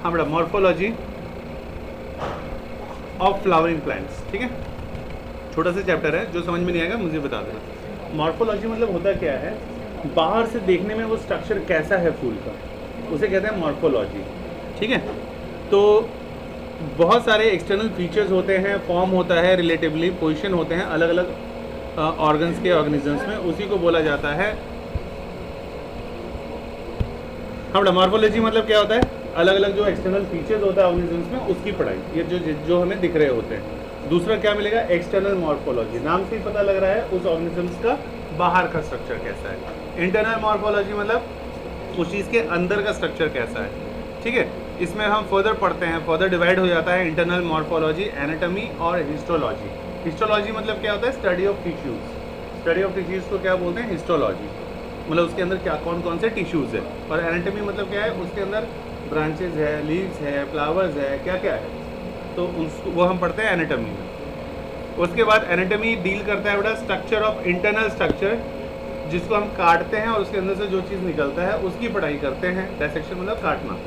हाँ बेटा, morphology of flowering plants, ठीक है, छोटा सा चैप्टर है, जो समझ में नहीं आएगा मुझे बता देना। मॉर्फोलॉजी मतलब होता क्या है, बाहर से देखने में वो स्ट्रक्चर कैसा है फूल का, उसे कहते हैं मॉर्फोलॉजी, ठीक है। तो बहुत सारे एक्सटर्नल फीचर्स होते हैं, फॉर्म होता है, रिलेटिवली पोजीशन होते हैं अलग अलग ऑर्गन्स के ऑर्गेनिजम्स में, उसी को बोला जाता है। हाँ, मॉर्फोलॉजी मतलब क्या होता है, अलग अलग जो एक्सटर्नल फीचर्स होता है ऑर्गेनिजम्स में उसकी पढ़ाई, ये जो हमें दिख रहे होते हैं। दूसरा क्या मिलेगा, एक्सटर्नल मॉर्फोलॉजी, नाम से ही पता लग रहा है उस ऑर्गेनिजम्स का बाहर का स्ट्रक्चर कैसा है। इंटरनल मॉर्फोलॉजी मतलब उस चीज़ के अंदर का स्ट्रक्चर कैसा है, ठीक है। इसमें हम फर्दर पढ़ते हैं, फर्दर डिवाइड हो जाता है इंटरनल मॉर्फोलॉजी, एनाटॉमी और हिस्टोलॉजी। हिस्टोलॉजी मतलब क्या होता है, study of tissues. Study of tissues को क्या बोलते हैं, हिस्टोलॉजी, मतलब उसके अंदर क्या कौन कौन से टिश्यूज है। और एनाटॉमी मतलब क्या है, उसके अंदर ब्रांचेज है, लीव्स है, फ्लावर्स है, क्या क्या है, तो वो हम पढ़ते हैं एनाटॉमी में। उसके बाद एनाटॉमी डील करता है बेटा स्ट्रक्चर ऑफ इंटरनल स्ट्रक्चर, जिसको हम काटते हैं और उसके अंदर से जो चीज़ निकलता है उसकी पढ़ाई करते हैं। डायसेक्शन मतलब काटना,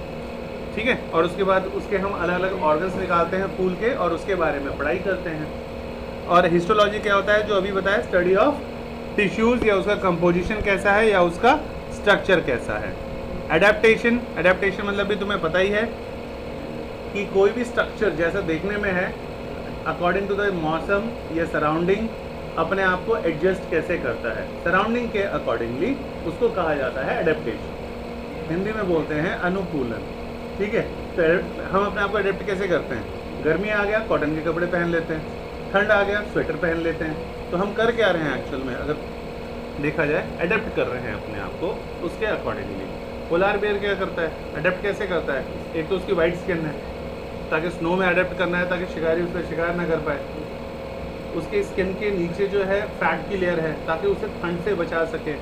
ठीक है। और उसके बाद उसके हम अलग अलग ऑर्गन्स निकालते हैं फूल के और उसके बारे में पढ़ाई करते हैं। और हिस्टोलॉजी क्या होता है, जो अभी बताया, स्टडी ऑफ टिश्यूज़, या उसका कंपोजिशन कैसा है या उसका स्ट्रक्चर कैसा है। एडेप्टेशन, एडेप्टेशन मतलब भी तुम्हें पता ही है कि कोई भी स्ट्रक्चर जैसा देखने में है, अकॉर्डिंग टू द मौसम या सराउंडिंग अपने आप को एडजस्ट कैसे करता है, सराउंडिंग के अकॉर्डिंगली, उसको कहा जाता है एडेप्टेशन। हिंदी में बोलते हैं अनुकूलन, ठीक है। तो हम अपने आप को एडेप्ट कैसे करते हैं, गर्मी आ गया कॉटन के कपड़े पहन लेते हैं, ठंड आ गया स्वेटर पहन लेते हैं। तो हम कर क्या रहे हैं एक्चुअल में, अगर देखा जाए एडेप्ट कर रहे हैं अपने आप को उसके अकॉर्डिंगली। पोलार बेयर क्या करता है, अडेप्ट कैसे करता है, एक तो उसकी वाइट स्किन है, ताकि स्नो में अडेप्ट करना है ताकि शिकारी उस पर शिकार ना कर पाए। उसके स्किन के नीचे जो है फैट की लेयर है ताकि उसे ठंड से बचा सके।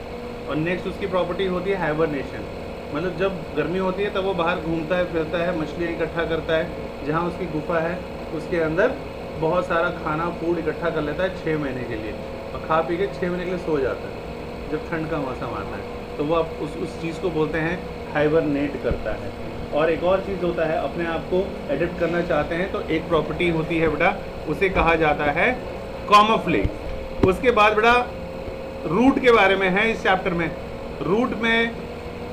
और नेक्स्ट उसकी प्रॉपर्टी होती है हाइबरनेशन, मतलब जब गर्मी होती है तब वो बाहर घूमता है फिरता है, मछलियाँ इकट्ठा करता है, जहाँ उसकी गुफा है उसके अंदर बहुत सारा खाना फूड इकट्ठा कर लेता है 6 महीने के लिए, और खा पी के 6 महीने के लिए सो जाता है जब ठंड का मौसम आता है। तो वो आप उस चीज़ को बोलते हैं हाइबरनेट करता है। और एक और चीज़ होता है, अपने आप को एडिप्ट करना चाहते हैं तो एक प्रॉपर्टी होती है बेटा, उसे कहा जाता है कॉमोफ्लेज। उसके बाद बेटा रूट के बारे में है इस चैप्टर में। रूट में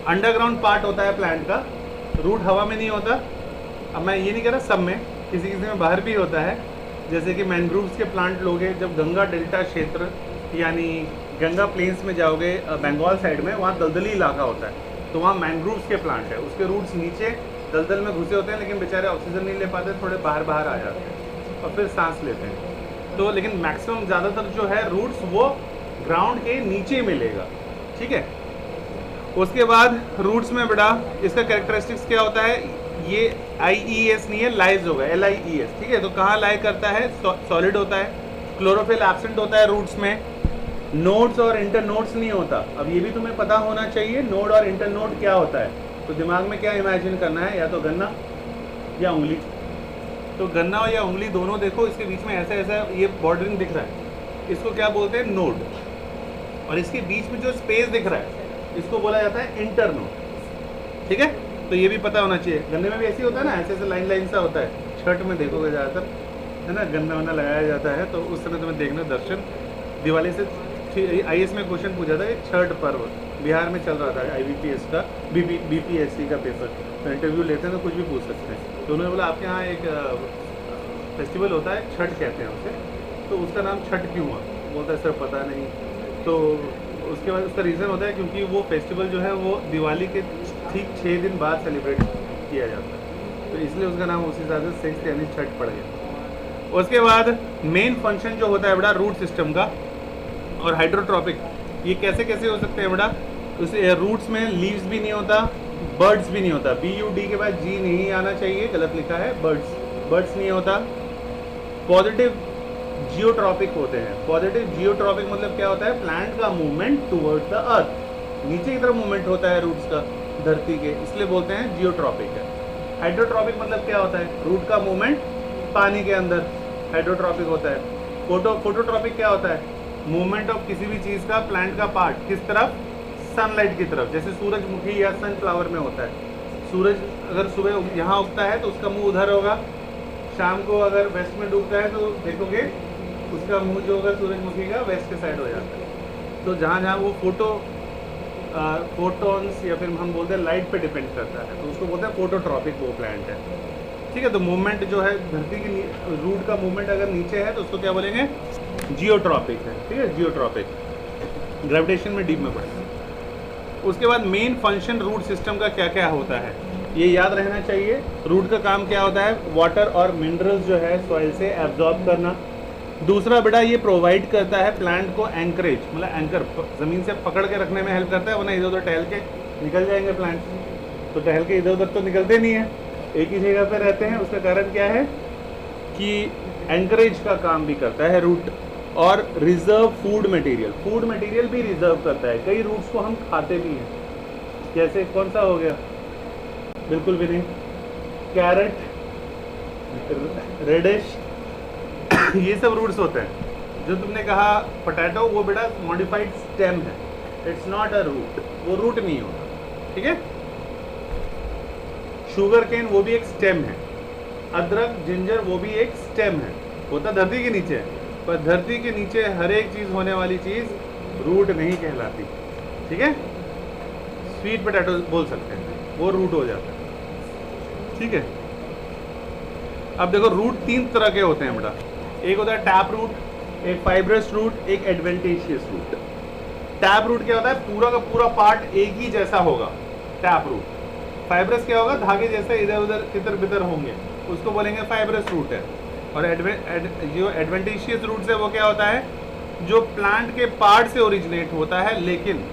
अंडरग्राउंड पार्ट होता है प्लांट का, रूट हवा में नहीं होता। अब मैं ये नहीं कह रहा सब में, किसी किसी में बाहर भी होता है, जैसे कि मैंग्रोव्स के प्लांट लोगे जब गंगा डेल्टा क्षेत्र यानी गंगा प्लेन्स में जाओगे बंगाल साइड में, वहाँ दलदली इलाका होता है, तो वहाँ मैंग्रोव्स के प्लांट है, उसके रूट्स नीचे दलदल में घुसे होते हैं, लेकिन बेचारे ऑक्सीजन नहीं ले पाते, थोड़े बाहर बाहर आ जाते हैं और फिर सांस लेते हैं। तो लेकिन मैक्सिमम ज़्यादातर जो है रूट्स वो ग्राउंड के नीचे मिलेगा, ठीक है। उसके बाद रूट्स में बेटा इसका कैरेक्टरिस्टिक्स क्या होता है, ये IES नहीं है, लाइज होगा, LIES, ठीक है। तो कहाँ लाई करता है, सॉलिड होता है, क्लोरोफिल एब्सेंट होता है रूट्स में, नोड्स और इंटर नोड्स नहीं होता। अब ये भी तुम्हें पता होना चाहिए नोड और इंटर नोड क्या होता है। तो दिमाग में क्या इमेजिन करना है, या तो गन्ना या उंगली। तो गन्ना या उंगली दोनों देखो, इसके बीच में ऐसा ऐसा ये बॉर्डरिंग दिख रहा है, इसको क्या बोलते हैं, नोड। और इसके बीच में जो स्पेस दिख रहा है इसको बोला जाता है इंटर नोड, ठीक है। तो ये भी पता होना चाहिए। गन्ने में भी ऐसे होता है ना, ऐसे ऐसे लाइन लाइन सा होता है, छठ में देखोगे ज़्यादातर है ना, गन्ना वन्ना लगाया जाता है, तो उस समय तुम्हें देखना दर्शन दिवाली से। IAS में क्वेश्चन पूछा था, एक छठ पर्व बिहार में चल रहा था, IBPS का BPSC का पेपर, तो इंटरव्यू लेते हैं तो कुछ भी पूछ सकते हैं। तो उन्होंने बोला आपके यहाँ एक फेस्टिवल होता है छठ कहते हैं उसे, तो उसका नाम छठ क्यों हुआ, बोलता है सर पता नहीं। तो उसके बाद उसका रीज़न होता है क्योंकि वो फेस्टिवल जो है वो दिवाली के ठीक 6 दिन बाद सेलिब्रेट किया जाता है, तो इसलिए उसका नाम उस हिसाब से 6 यानी छठ पड़ गया। उसके बाद मेन फंक्शन जो होता है बेटा रूट सिस्टम का और हाइड्रोट्रॉपिक, ये कैसे कैसे हो सकते हैं बेटा। उसे रूट्स में लीव्स भी नहीं होता, बर्ड्स भी नहीं होता, BUD के बाद G नहीं आना चाहिए, गलत लिखा है, बर्ड्स नहीं होता। पॉजिटिव जियोट्रॉपिक होते हैं। पॉजिटिव जियोट्रॉपिक मतलब क्या होता है, प्लांट का मूवमेंट टुवर्ड्स द अर्थ, नीचे की तरफ मूवमेंट होता है रूट्स का धरती के, इसलिए बोलते हैं जियोट्रॉपिक है। हाइड्रोट्रॉपिक मतलब क्या होता है, रूट का मूवमेंट पानी के अंदर हाइड्रोट्रॉपिक होता है। फोटोट्रॉपिक क्या होता है, मूवमेंट ऑफ किसी भी चीज़ का, प्लांट का पार्ट किस तरफ, सनलाइट की तरफ, जैसे सूरजमुखी या सनफ्लावर में होता है। सूरज अगर सुबह यहाँ उगता है तो उसका मुंह उधर होगा, शाम को अगर वेस्ट में डूबता है तो देखोगे उसका मुंह जो होगा सूरजमुखी का वेस्ट के साइड हो जाता है। तो जहाँ जहाँ वो फोटॉन्स या फिर हम बोलते हैं लाइट पे डिपेंड करता है, तो उसको बोलते हैं फोटोट्रॉपिक वो प्लांट है। ठीक है, तो मूवमेंट जो है धरती की रूट का मूवमेंट अगर नीचे है तो उसको क्या बोलेंगे, जियोट्रॉपिक है। ठीक है, जियोट्रॉपिक, ग्रेविटेशन में डीप में पड़ेगा। उसके बाद मेन फंक्शन रूट सिस्टम का क्या क्या होता है ये याद रहना चाहिए। रूट का काम क्या होता है, वाटर और मिनरल्स जो है सॉइल से एब्जॉर्ब करना। दूसरा बेटा ये प्रोवाइड करता है प्लांट को एंकरेज, मतलब एंकर, ज़मीन से पकड़ के रखने में हेल्प करता है, वरना इधर उधर टहल के निकल जाएंगे प्लांट, तो टहल के इधर उधर तो निकलते नहीं है, एक ही जगह पे रहते हैं। उसका कारण क्या है कि एंकरेज का काम भी करता है रूट। और रिजर्व फूड मटेरियल भी रिजर्व करता है। कई रूट्स को हम खाते भी हैं, जैसे कौन सा हो गया, बिल्कुल भी नहीं, कैरेट, रेडिश ये सब रूट्स होते हैं। जो तुमने कहा पोटैटो, वो बेटा मॉडिफाइड स्टेम है, इट्स नॉट अ रूट, वो रूट नहीं होता। ठीक है, शुगर केन वो भी एक स्टेम है, अदरक, जिंजर वो भी एक स्टेम है, होता धरती के नीचे है, पर धरती के नीचे हर एक चीज होने वाली चीज रूट नहीं कहलाती। ठीक है, स्वीट पोटैटो बोल सकते हैं, वो रूट हो जाता है। ठीक है, अब देखो रूट तीन तरह के होते हैं बेटा, एक होता है टैप रूट, एक फाइब्रस रूट, एक एडवेंटेशियस रूट। टैप रूट क्या होता है, पूरा का पूरा पार्ट एक ही जैसा होगा, टैप रूट। फाइब्रस क्या होगा, धागे जैसे इधर उधर तितर बितर होंगे, उसको बोलेंगे फाइब्रस रूट है। और जो एडवेंटेशियस रूट है वो क्या होता है, जो प्लांट के पार्ट से ओरिजिनेट होता है लेकिन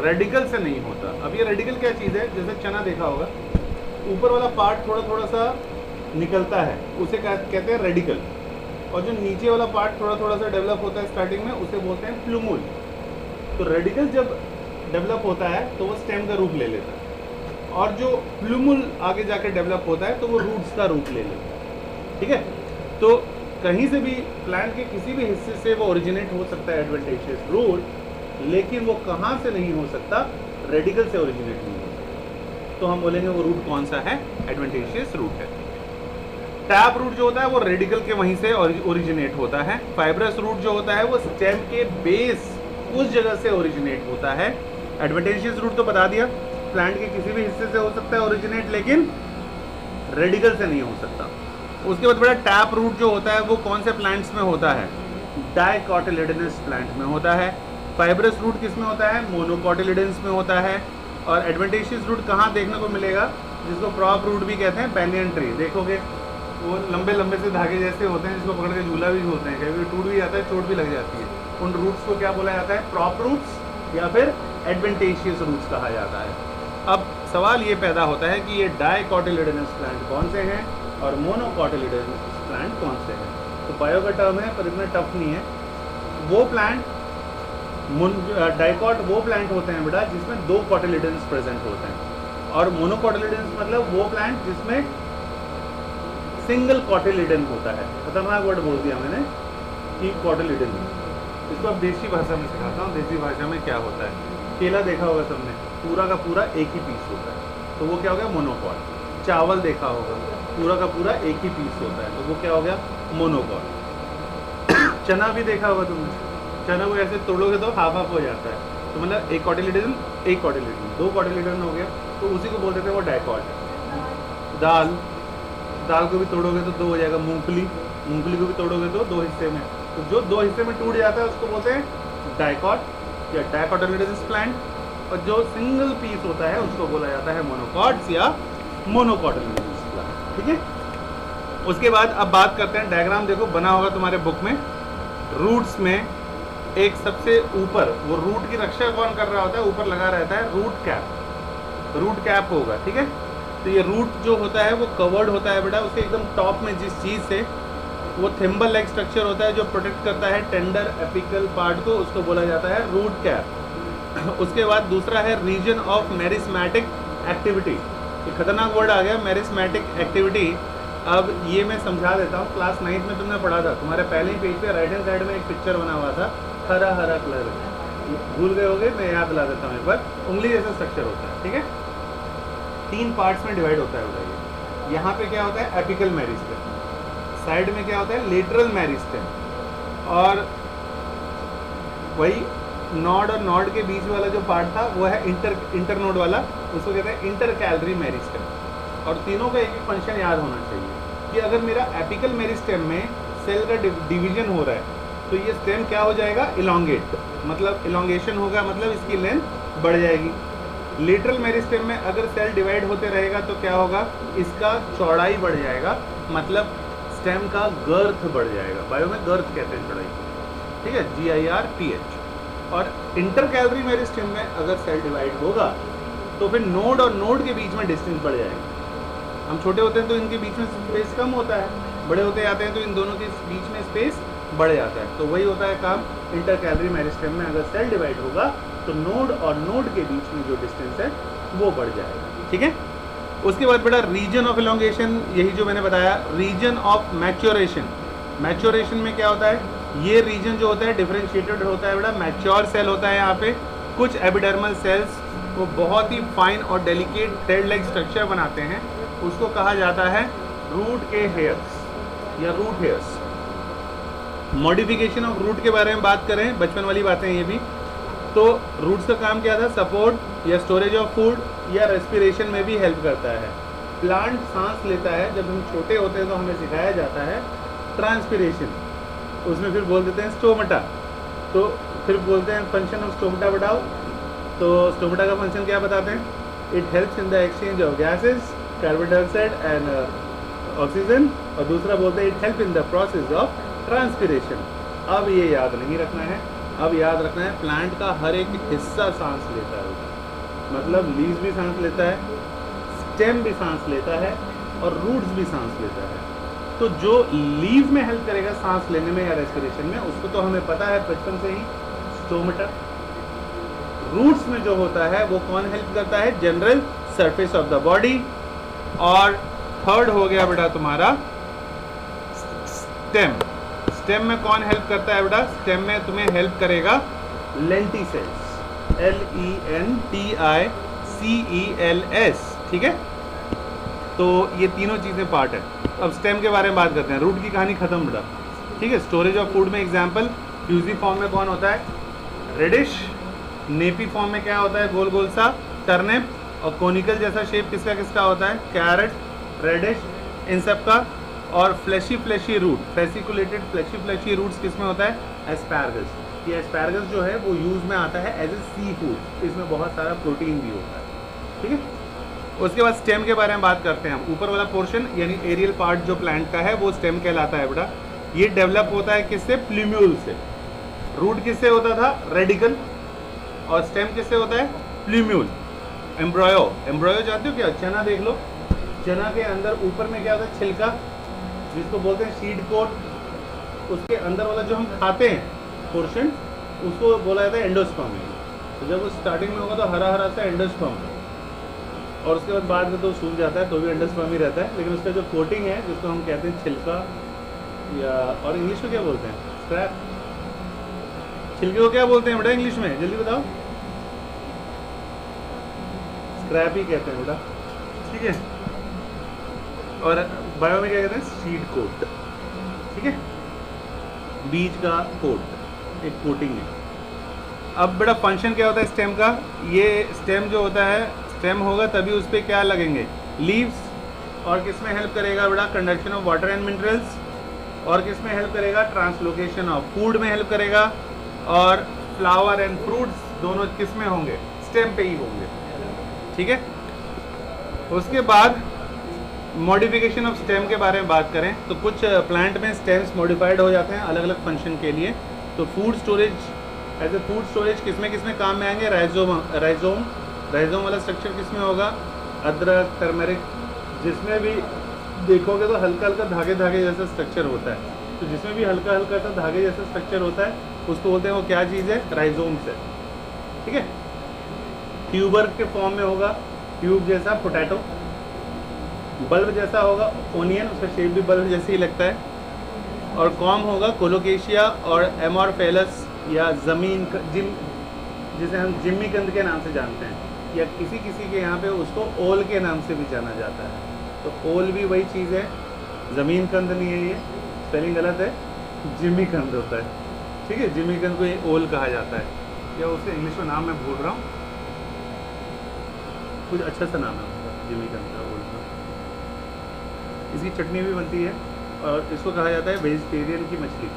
रेडिकल से नहीं होता। अब ये रेडिकल क्या चीज़ है, जैसे चना देखा होगा, ऊपर वाला पार्ट थोड़ा थोड़ा सा निकलता है, उसे कहते हैं रेडिकल, और जो नीचे वाला पार्ट थोड़ा थोड़ा सा डेवलप होता है स्टार्टिंग में, उसे बोलते हैं प्लूमुल। तो रेडिकल जब डेवलप होता है तो वो स्टेम का रूप ले लेता है, और जो प्लूमुल आगे जाके डेवलप होता है तो वो रूट्स का रूप ले लेता है। ठीक है, तो कहीं से भी प्लांट के किसी भी हिस्से से वो ओरिजिनेट हो सकता है एडवेंटेशियस रूट, लेकिन वो कहाँ से नहीं हो सकता, रेडिकल से ओरिजिनेट नहीं हो सकता। तो हम बोलेंगे वो रूट कौन सा है, एडवेंटेशियस रूट है। टैप रूट जो होता है वो रेडिकल के वहीं से ओरिजिनेट होता है। फाइब्रस रूट जो होता है वो स्टेम के बेस उस जगह से ओरिजिनेट होता है। एडवेंटेशियस रूट तो बता दिया, प्लांट के किसी भी हिस्से से हो सकता है ओरिजिनेट, लेकिन रेडिकल से नहीं हो सकता। उसके बाद बड़ा टैप रूट जो होता है वो कौन से प्लांट्स में होता है, डाइकोटिलिडनस प्लांट में होता है। फाइब्रस रूट किस में होता है, मोनोकोटिलिडन्स में होता है। और एडवेंटेशियस रूट कहाँ देखने को मिलेगा, जिसको प्रॉप रूट भी कहते हैं, बैनियन ट्री। देखोगे वो लंबे लंबे से धागे जैसे होते हैं, जिसको पकड़ के झूला भी होते हैं, कभी टूट भी जाता है, चोट भी लग जाती है। उन रूट्स को क्या बोला जाता है, प्रॉप रूट्स या फिर एडवेंटेशियस रूट्स कहा जाता है। अब सवाल ये पैदा होता है कि ये डाइकोटिलिडनस प्लांट कौन से हैं और मोनोकोटिलिडनस प्लांट कौन से हैं। तो बायो का टर्म है पर इतना टफ नहीं है। वो प्लांट डाइकॉट वो प्लांट होते हैं बेटा जिसमें दो कोटिलिडन्स प्रेजेंट होते हैं, और मोनोकोटिलिडन्स मतलब वो प्लांट जिसमें सिंगल कोटिलिडन होता है। खतरनाक वर्ड बोल दिया मैंने कि कोटिलिडन, इसको अब देसी भाषा में सिखाता हूँ। देसी भाषा में क्या होता है, केला देखा होगा सबने, पूरा का पूरा एक ही पीस होता है, तो वो क्या हो गया, मोनोकॉट। चावल देखा होगा, पूरा का पूरा एक ही पीस होता है, तो वो क्या हो गया, मोनोकॉट। चना भी देखा होगा तुमने, चना को ऐसे तोड़ोगे तो हाफ हाफ हो जाता है, तो मतलब एक कोटिलिडन एक कोटिलिडन, दो कोटिलिडन हो गया, तो उसी को बोलते थे वो डाइकॉट। दाल को भी तोड़ोगे तो दो हो जाएगा। मूंगफली को भी तोड़ोगे तो दो हिस्से में, तो जो दो हिस्से में टूट जाता है उसको बोलते हैं डाइकॉट या डाइकोटिलिडनस प्लांट, और जो सिंगल पीस होता है उसको बोला जाता है मोनोकॉट्स या मोनोकोटिलिडनस प्लांट। ठीक है, उसके बाद अब बात करते हैं, डायग्राम देखो बना होगा तुम्हारे बुक में। रूट्स में एक सबसे ऊपर, वो रूट की रक्षा कौन कर रहा होता है, ऊपर लगा रहता है रूट कैप होगा। ठीक है, तो ये रूट जो होता है वो कवर्ड होता है बेटा, उसके एकदम टॉप में जिस चीज़ से, वो थिम्बल लाइक स्ट्रक्चर होता है जो प्रोटेक्ट करता है टेंडर एपिकल पार्ट को, उसको बोला जाता है रूट कैप। उसके बाद दूसरा है रीजन ऑफ मेरिस्मेटिक एक्टिविटी। ये खतरनाक वर्ड आ गया, मेरिस्मेटिक एक्टिविटी। अब ये मैं समझा देता हूँ, क्लास 9th में तुमने पढ़ा था, तुम्हारे पहले ही पेज पे राइट हैंड साइड में एक पिक्चर बना हुआ था, हरा हरा कलर, भूल गए होगे, मैं याद दिला देता हूँ एक बार। उंगली जैसा स्ट्रक्चर होता है, ठीक है। 3 पार्ट्स में डिवाइड होता है बेटा ये। यहाँ पे क्या होता है एपिकल मेरिस्टेम, साइड में क्या होता है लेटरल मेरिस्टेम, और वही नॉड और नॉड के बीच वाला जो पार्ट था वो है इंटरनोड वाला, उसको कहते हैं इंटरकैलरी मेरिस्टेम। और तीनों का एक एक फंक्शन याद होना चाहिए कि अगर मेरा एपिकल मेरिस्टेम में सेल का डिवीजन हो रहा है तो ये स्टेम क्या हो जाएगा इलोंगेट, मतलब इलोंगेशन होगा, मतलब इसकी लेंथ बढ़ जाएगी। लेटरल मेरिस्टेम में अगर सेल डिवाइड होते रहेगा तो क्या होगा, इसका चौड़ाई बढ़ जाएगा, मतलब स्टेम का गर्थ बढ़ जाएगा। बायो में गर्थ कहते हैं चौड़ाई, ठीक है, GIRTH। और इंटरकैलरी मेरिस्टेम में अगर सेल डिवाइड होगा तो फिर नोड और नोड के बीच में डिस्टेंस बढ़ जाएगा। हम छोटे होते हैं तो इनके बीच में स्पेस कम होता है, बड़े होते जाते हैं तो इन दोनों के बीच में स्पेस बढ़ जाता है। तो वही होता है काम इंटरकैलरी मेरिस्टेम में, अगर सेल डिवाइड होगा तो नोड और नोड के बीच में जो डिस्टेंस है वो बढ़ जाएगा, ठीक है। उसके बाद बेटा रीजन ऑफ इलोंगेशन, यही जो मैंने बताया, रीजन ऑफ मैच्योरेशन। मैच्योरेशन में क्या होता है, ये रीजन जो होता है डिफरेंशिएटेड होता है बेटा, मैच्योर सेल होता है यहाँ पे। कुछ एपिडर्मल सेल्स वो बहुत ही फाइन और डेलिकेट थ्रेड लाइक स्ट्रक्चर बनाते हैं, उसको कहा जाता है रूट के हेयर्स या root hairs. Modification of root के बारे में बात करें, बचपन वाली बातें ये भी, तो रूट्स का काम क्या था, सपोर्ट या स्टोरेज ऑफ फूड या रेस्पिरेशन में भी हेल्प करता है। प्लांट सांस लेता है, जब हम छोटे होते हैं तो हमें सिखाया जाता है ट्रांसपिरेशन, उसमें फिर बोल देते हैं स्टोमेटा, तो फिर बोलते हैं फंक्शन ऑफ स्टोमेटा बताओ, तो स्टोमेटा का फंक्शन क्या बताते हैं, it helps in the exchange of gases, carbon dioxide and oxygen, और दूसरा बोलते हैं it help in the process of transpiration. अब ये याद नहीं रखना है, अब याद रखना है प्लांट का हर एक हिस्सा सांस लेता है, मतलब लीव्स भी सांस लेता है, स्टेम भी सांस लेता है और रूट्स भी सांस लेता है। तो जो लीव में हेल्प करेगा सांस लेने में या रेस्पिरेशन में, उसको तो हमें पता है बचपन से ही, स्टोमेटा। रूट्स में जो होता है वो कौन हेल्प करता है, general surface of the body. और थर्ड हो गया बेटा तुम्हारा स्टेम। स्टेम में कौन हेल्प करता है बेटा, स्टेम में तुम्हें हेल्प करेगा लेंटिसेल्स, LENTICELS, ठीक है। तो ये तीनों चीज़ें पार्ट है। अब स्टेम के बारे में बात करते हैं। रूट की कहानी खत्म बेटा, ठीक है। स्टोरेज ऑफ फूड में एग्जांपल, फ्यूजी फॉर्म में कौन होता है, रेडिश। नेपी फॉर्म में क्या होता है, गोल गोल सा टर्निप। और कोनिकल जैसा शेप किसका किसका होता है, कैरेट, रेडिश, इन सब का। और flashy root, fasciculated flashy roots किस में होता है, एस्पैरगस। ये एस्पैरगस जो है वो यूज में आता है एज ए सी फूड, इसमें बहुत सारा प्रोटीन भी होता है, ठीक है। उसके बाद स्टेम के बारे में बात करते हैं हम। ऊपर वाला पोर्शन यानी एरियल पार्ट जो प्लांट का है वो स्टेम कहलाता है बेटा। ये डेवलप होता है किससे, प्लूम्यूल से। रूट किससे होता था, रेडिकल। और स्टेम किससे होता है, प्लूम्यूल। एम्ब्रॉयो, एम्ब्रॉयो जानते हो क्या, चना देख लो, चना के अंदर ऊपर में क्या होता है, छिलका, जिसको बोलते हैं सीड कोट। उसके अंदर वाला जो हम खाते हैं पोर्शन, उसको बोला जाता है एंडोस्पर्म। तो जब वो स्टार्टिंग में होगा तो हरा हरा सा एंडोस्पर्म, और उसके बाद में तो सूख जाता है तो भी एंडोस्पर्म ही रहता है। लेकिन उसका जो कोटिंग है जिसको हम कहते हैं छिलका, या और इंग्लिश में क्या बोलते हैं, स्क्रैप। छिलके को क्या बोलते हैं बेटा इंग्लिश में, जल्दी बताओ। स्क्रैप ही कहते हैं बेटा, ठीक है। और बायो में क्या कहते हैं, सीड कोट, ठीक है। बीज का कोट, एक कोटिंग है। अब बेटा फंक्शन क्या होता है स्टेम का, ये स्टेम जो होता है, स्टेम होगा तभी उस पर क्या लगेंगे, लीव्स। और किस में हेल्प करेगा बेटा, conduction of water and minerals. और किस में हेल्प करेगा, ट्रांसलोकेशन ऑफ फूड में हेल्प करेगा। और फ्लावर एंड फ्रूट्स दोनों किस में होंगे, स्टेम पे ही होंगे, ठीक है। उसके बाद मॉडिफिकेशन ऑफ स्टेम के बारे में बात करें तो कुछ प्लांट में स्टेम्स मॉडिफाइड हो जाते हैं अलग अलग फंक्शन के लिए। तो food storage, as a food storage किसमें काम में आएंगे, राइजोम वाला स्ट्रक्चर किसमें होगा, अदरक, टर्मरिक, जिसमें भी देखोगे तो हल्का हल्का धागे जैसा स्ट्रक्चर होता है। तो जिसमें भी हल्का हल्का सा धागे जैसा स्ट्रक्चर होता है उसको बोलते हैं वो क्या चीज़ है, राइजोम्स है, ठीक है। ट्यूबर के फॉर्म में होगा, ट्यूब जैसा पोटैटो। बल्ब जैसा होगा ओनियन, उसका शेप भी बल्ब जैसे ही लगता है। और कॉम होगा कोलोकेशिया और एमॉर्फेलस या जिसे हम जिम्मीकंद के नाम से जानते हैं, या किसी किसी के यहाँ पे उसको ओल के नाम से भी जाना जाता है। तो ओल भी वही चीज़ है, ज़मीन कंद नहीं है, ये स्पेलिंग गलत है, जिमी कंद होता है। ठीक है, जिमी कंद को ये ओल कहा जाता है, या उसके इंग्लिश में नाम मैं भूल रहा हूँ, कुछ अच्छा सा नाम है उसका, जिमी कंद का, ओल का। इसकी चटनी भी बनती है और इसको कहा जाता है वेजिटेरियन की मछली,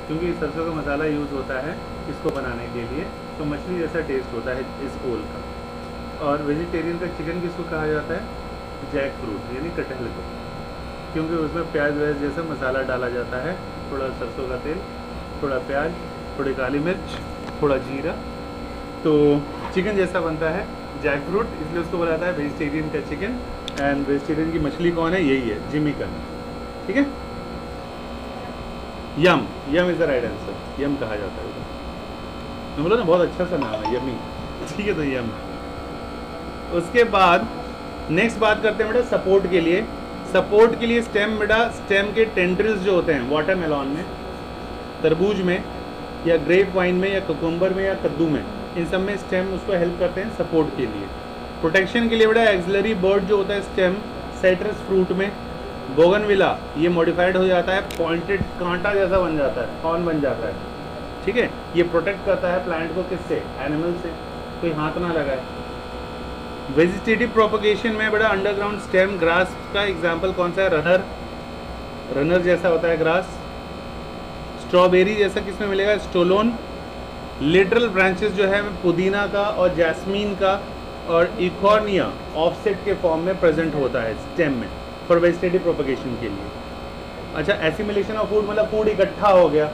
क्योंकि सरसों का मसाला यूज़ होता है इसको बनाने के लिए, तो मछली जैसा टेस्ट होता है इस ओल का। और वेजिटेरियन का चिकन किसको कहा जाता है? जैक फ्रूट यानी कटहल को, क्योंकि उसमें प्याज व्याज जैसा मसाला डाला जाता है, थोड़ा सरसों का तेल, थोड़ा प्याज, थोड़ी काली मिर्च, थोड़ा जीरा, तो चिकन जैसा बनता है जैक फ्रूट, इसलिए उसको बोला जाता है वेजिटेरियन का चिकन। एंड वेजिटेरियन की मछली कौन है? यही है, जिमी कंद। ठीक है, यम, यम इज़ द राइट आंसर, यम कहा जाता है उधर। बोला ना बहुत अच्छा सा नाम है, यमी। ठीक है, तो यम। उसके बाद नेक्स्ट बात करते हैं बेटा सपोर्ट के लिए। सपोर्ट के लिए स्टेम बेटा, स्टेम के टेंड्रिल्स जो होते हैं वाटरमेलन में, तरबूज में, या ग्रेप वाइन में, या कुकुम्बर में, या कद्दू में, इन सब में स्टेम उसको हेल्प करते हैं सपोर्ट के लिए। प्रोटेक्शन के लिए बेटा एक्सिलरी बर्ड जो होता है स्टेम, साइट्रस फ्रूट में, बोगनविला, ये मॉडिफाइड हो जाता है, पॉइंटेड कांटा जैसा बन जाता है, कौन बन जाता है। ठीक है, ये प्रोटेक्ट करता है प्लांट को किससे? एनिमल से, कोई हाथ ना लगाए। वेजिटेटिव प्रोपगेशन में बेटा अंडरग्राउंड स्टेम ग्रास का एग्जांपल कौन सा है? रनर, रनर जैसा होता है ग्रास। स्ट्रॉबेरी जैसा किसमें मिलेगा? स्टोलोन। लेटरल ब्रांचेस जो है पुदीना का और जैस्मीन का और इकोनिया ऑफसेट के फॉर्म में प्रेजेंट होता है स्टेम में फॉर वेजिटेटिव प्रोपगेशन के लिए। अच्छा, एसिमिलेशन ऑफ फूड मतलब फूड इकट्ठा हो गया,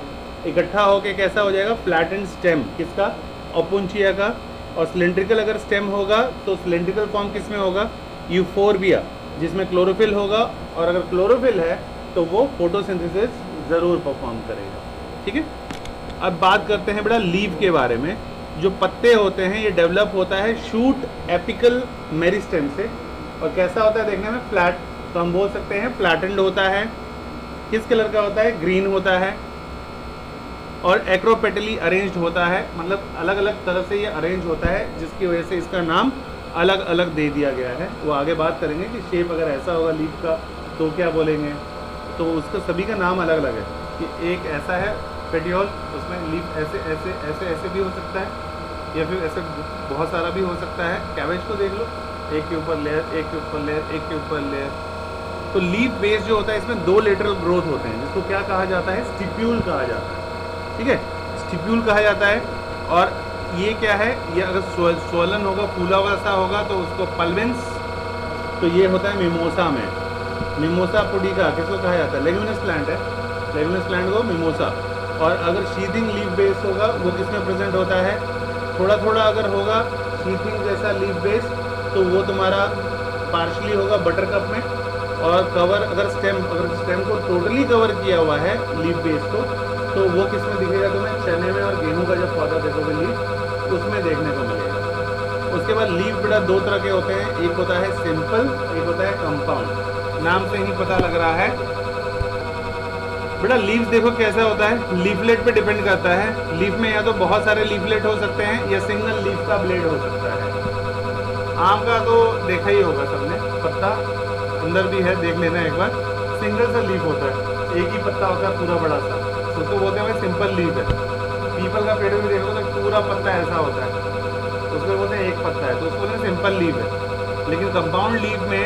इकट्ठा होके कैसा हो जाएगा? फ्लैटेंड स्टेम किसका? ओपुंचिया का। और सिलेंड्रिकल अगर स्टेम होगा तो सिलेंड्रिकल फॉर्म किस में होगा? यूफोरबिया, जिसमें क्लोरोफिल होगा, और अगर क्लोरोफिल है तो वो फोटोसिंथेसिस ज़रूर परफॉर्म करेगा। ठीक है, अब बात करते हैं बेटा लीव के बारे में। जो पत्ते होते हैं ये डेवलप होता है शूट एपिकल मेरिस्टेम से, और कैसा होता है देखने में? फ्लैट, तो हम बोल सकते हैं फ्लैटेंड होता है। किस कलर का होता है? ग्रीन होता है। और एक्रोपेटली अरेंज्ड होता है, मतलब अलग अलग तरह से ये अरेंज होता है, जिसकी वजह से इसका नाम अलग अलग दे दिया गया है। वो आगे बात करेंगे कि शेप अगर ऐसा होगा लीफ का तो क्या बोलेंगे, तो उसका सभी का नाम अलग अलग है। कि एक ऐसा है पेटियोल, उसमें लीफ ऐसे ऐसे ऐसे ऐसे भी हो सकता है, या फिर ऐसे बहुत सारा भी हो सकता है। कैबेज को देख लो, एक के ऊपर लेयर, एक के ऊपर लेयर, एक के ऊपर लेयर। तो लीफ बेस जो होता है इसमें दो लेटरल ग्रोथ होते हैं, जिसको क्या कहा जाता है? स्टिप्यूल कहा जाता है। ठीक है, स्टिप्यूल कहा जाता है। और ये क्या है? ये अगर स्वलन होगा, फूला वैसा होगा, तो उसको पल्विन्स, तो ये होता है मिमोसा में। मिमोसा पुडिका किसको कहा जाता है? लेग्यूमिनस प्लांट है, लेग्यूमिनस प्लांट को मिमोसा। और अगर शीथिंग लीफ बेस होगा वो किसमें प्रेजेंट होता है? थोड़ा थोड़ा अगर होगा शीथिंग जैसा लीफ बेस तो वो तुम्हारा पार्शली होगा बटर कप में। और कवर अगर स्टेम को टोटली कवर किया हुआ है लीफ बेस को, तो वो किस में दिखेगा तुम्हें? चने में और गेहूं का जब पौधा देखोगे लीफ, उसमें देखने को मिलेगा। उसके बाद लीफ बेटा दो तरह के होते हैं, एक होता है सिंपल, एक होता है कंपाउंड। नाम से ही पता लग रहा है बेटा लीव्स देखो कैसा होता है, लीफलेट पे डिपेंड करता है। लीफ में या तो बहुत सारे लीफलेट हो सकते हैं या सिंगल लीफ का ब्लेड हो सकता है। आम का तो देखा ही होगा सबने, पत्ता अंदर भी है, देख लेना एक बार, सिंगल सा लीफ होता है, एक ही पत्ता होता है पूरा बड़ा सा, उसको बोलते हैं सिंपल लीफ है। पीपल का पेड़ भी देखो तो पूरा पत्ता ऐसा होता है, उसमें बोलते हैं एक पत्ता है, तो उसको बोलते हैं सिंपल लीफ है। लेकिन कंपाउंड लीफ में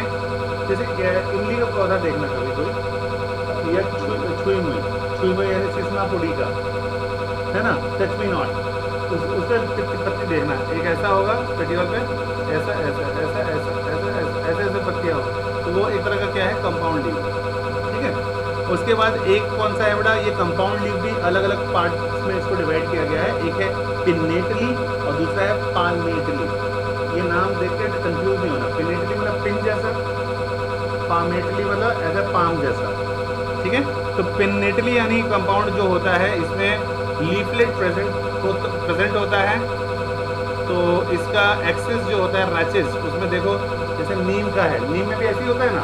जैसे इमली का पौधा देखना कभी कोई, या छुई मुई यानी सिस्ना पुड़ी का, है ना, टच मी नॉट, उसका पत्ती देखना, एक ऐसा होगा पेटियोल पे, ऐसा ऐसा ऐसा ऐसा ऐसा ऐसे ऐसे पत्तियाँ हो, तो वो एक तरह का क्या है? Compound leaf. ठीक है, उसके बाद एक कौन सा है बेटा? ये कंपाउंड लीफ भी अलग अलग पार्ट्स में इसको डिवाइड किया गया है। एक है पिन्नेटली और दूसरा है पामेटली। ये नाम देख के कंफ्यूज नहीं होना। पिन्नेटली मतलब पिन जैसा, पामेटली मतलब ऐसा पाम जैसा। ठीक है, तो पिन्नेटली यानी कंपाउंड जो होता है इसमें लीफलेट प्रेजेंट होता है। तो इसका एक्सेस जो होता है रैचेस, उसमें देखो जैसे नीम का है, नीम में भी ऐसे ही होता है ना,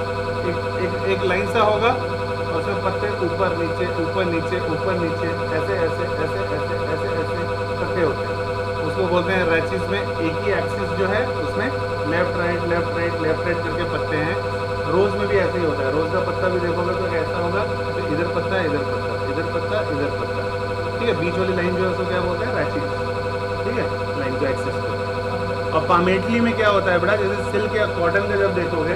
एक लाइन सा होगा और उसमें पत्ते ऊपर नीचे ऊपर नीचे ऊपर नीचे ऐसे ऐसे ऐसे ऐसे ऐसे ऐसे पत्ते होते हैं, उसको बोलते हैं रैचिस में एक ही एक्सिस जो है उसमें लेफ्ट राइट करके पत्ते हैं। रोज में भी ऐसे ही होता है, रोज का पत्ता भी देखोगे तो ऐसा होगा, तो इधर पत्ता इधर पत्ता इधर पत्ता इधर पत्ता, ठीक है। बीच वाली लाइन जो है उसको क्या बोलते हैं रैचिस, ठीक है, लाइन जो एक्सिस को। और पामेटली में क्या होता है बेटा, जैसे सिल्क या कॉटन का जब देखोगे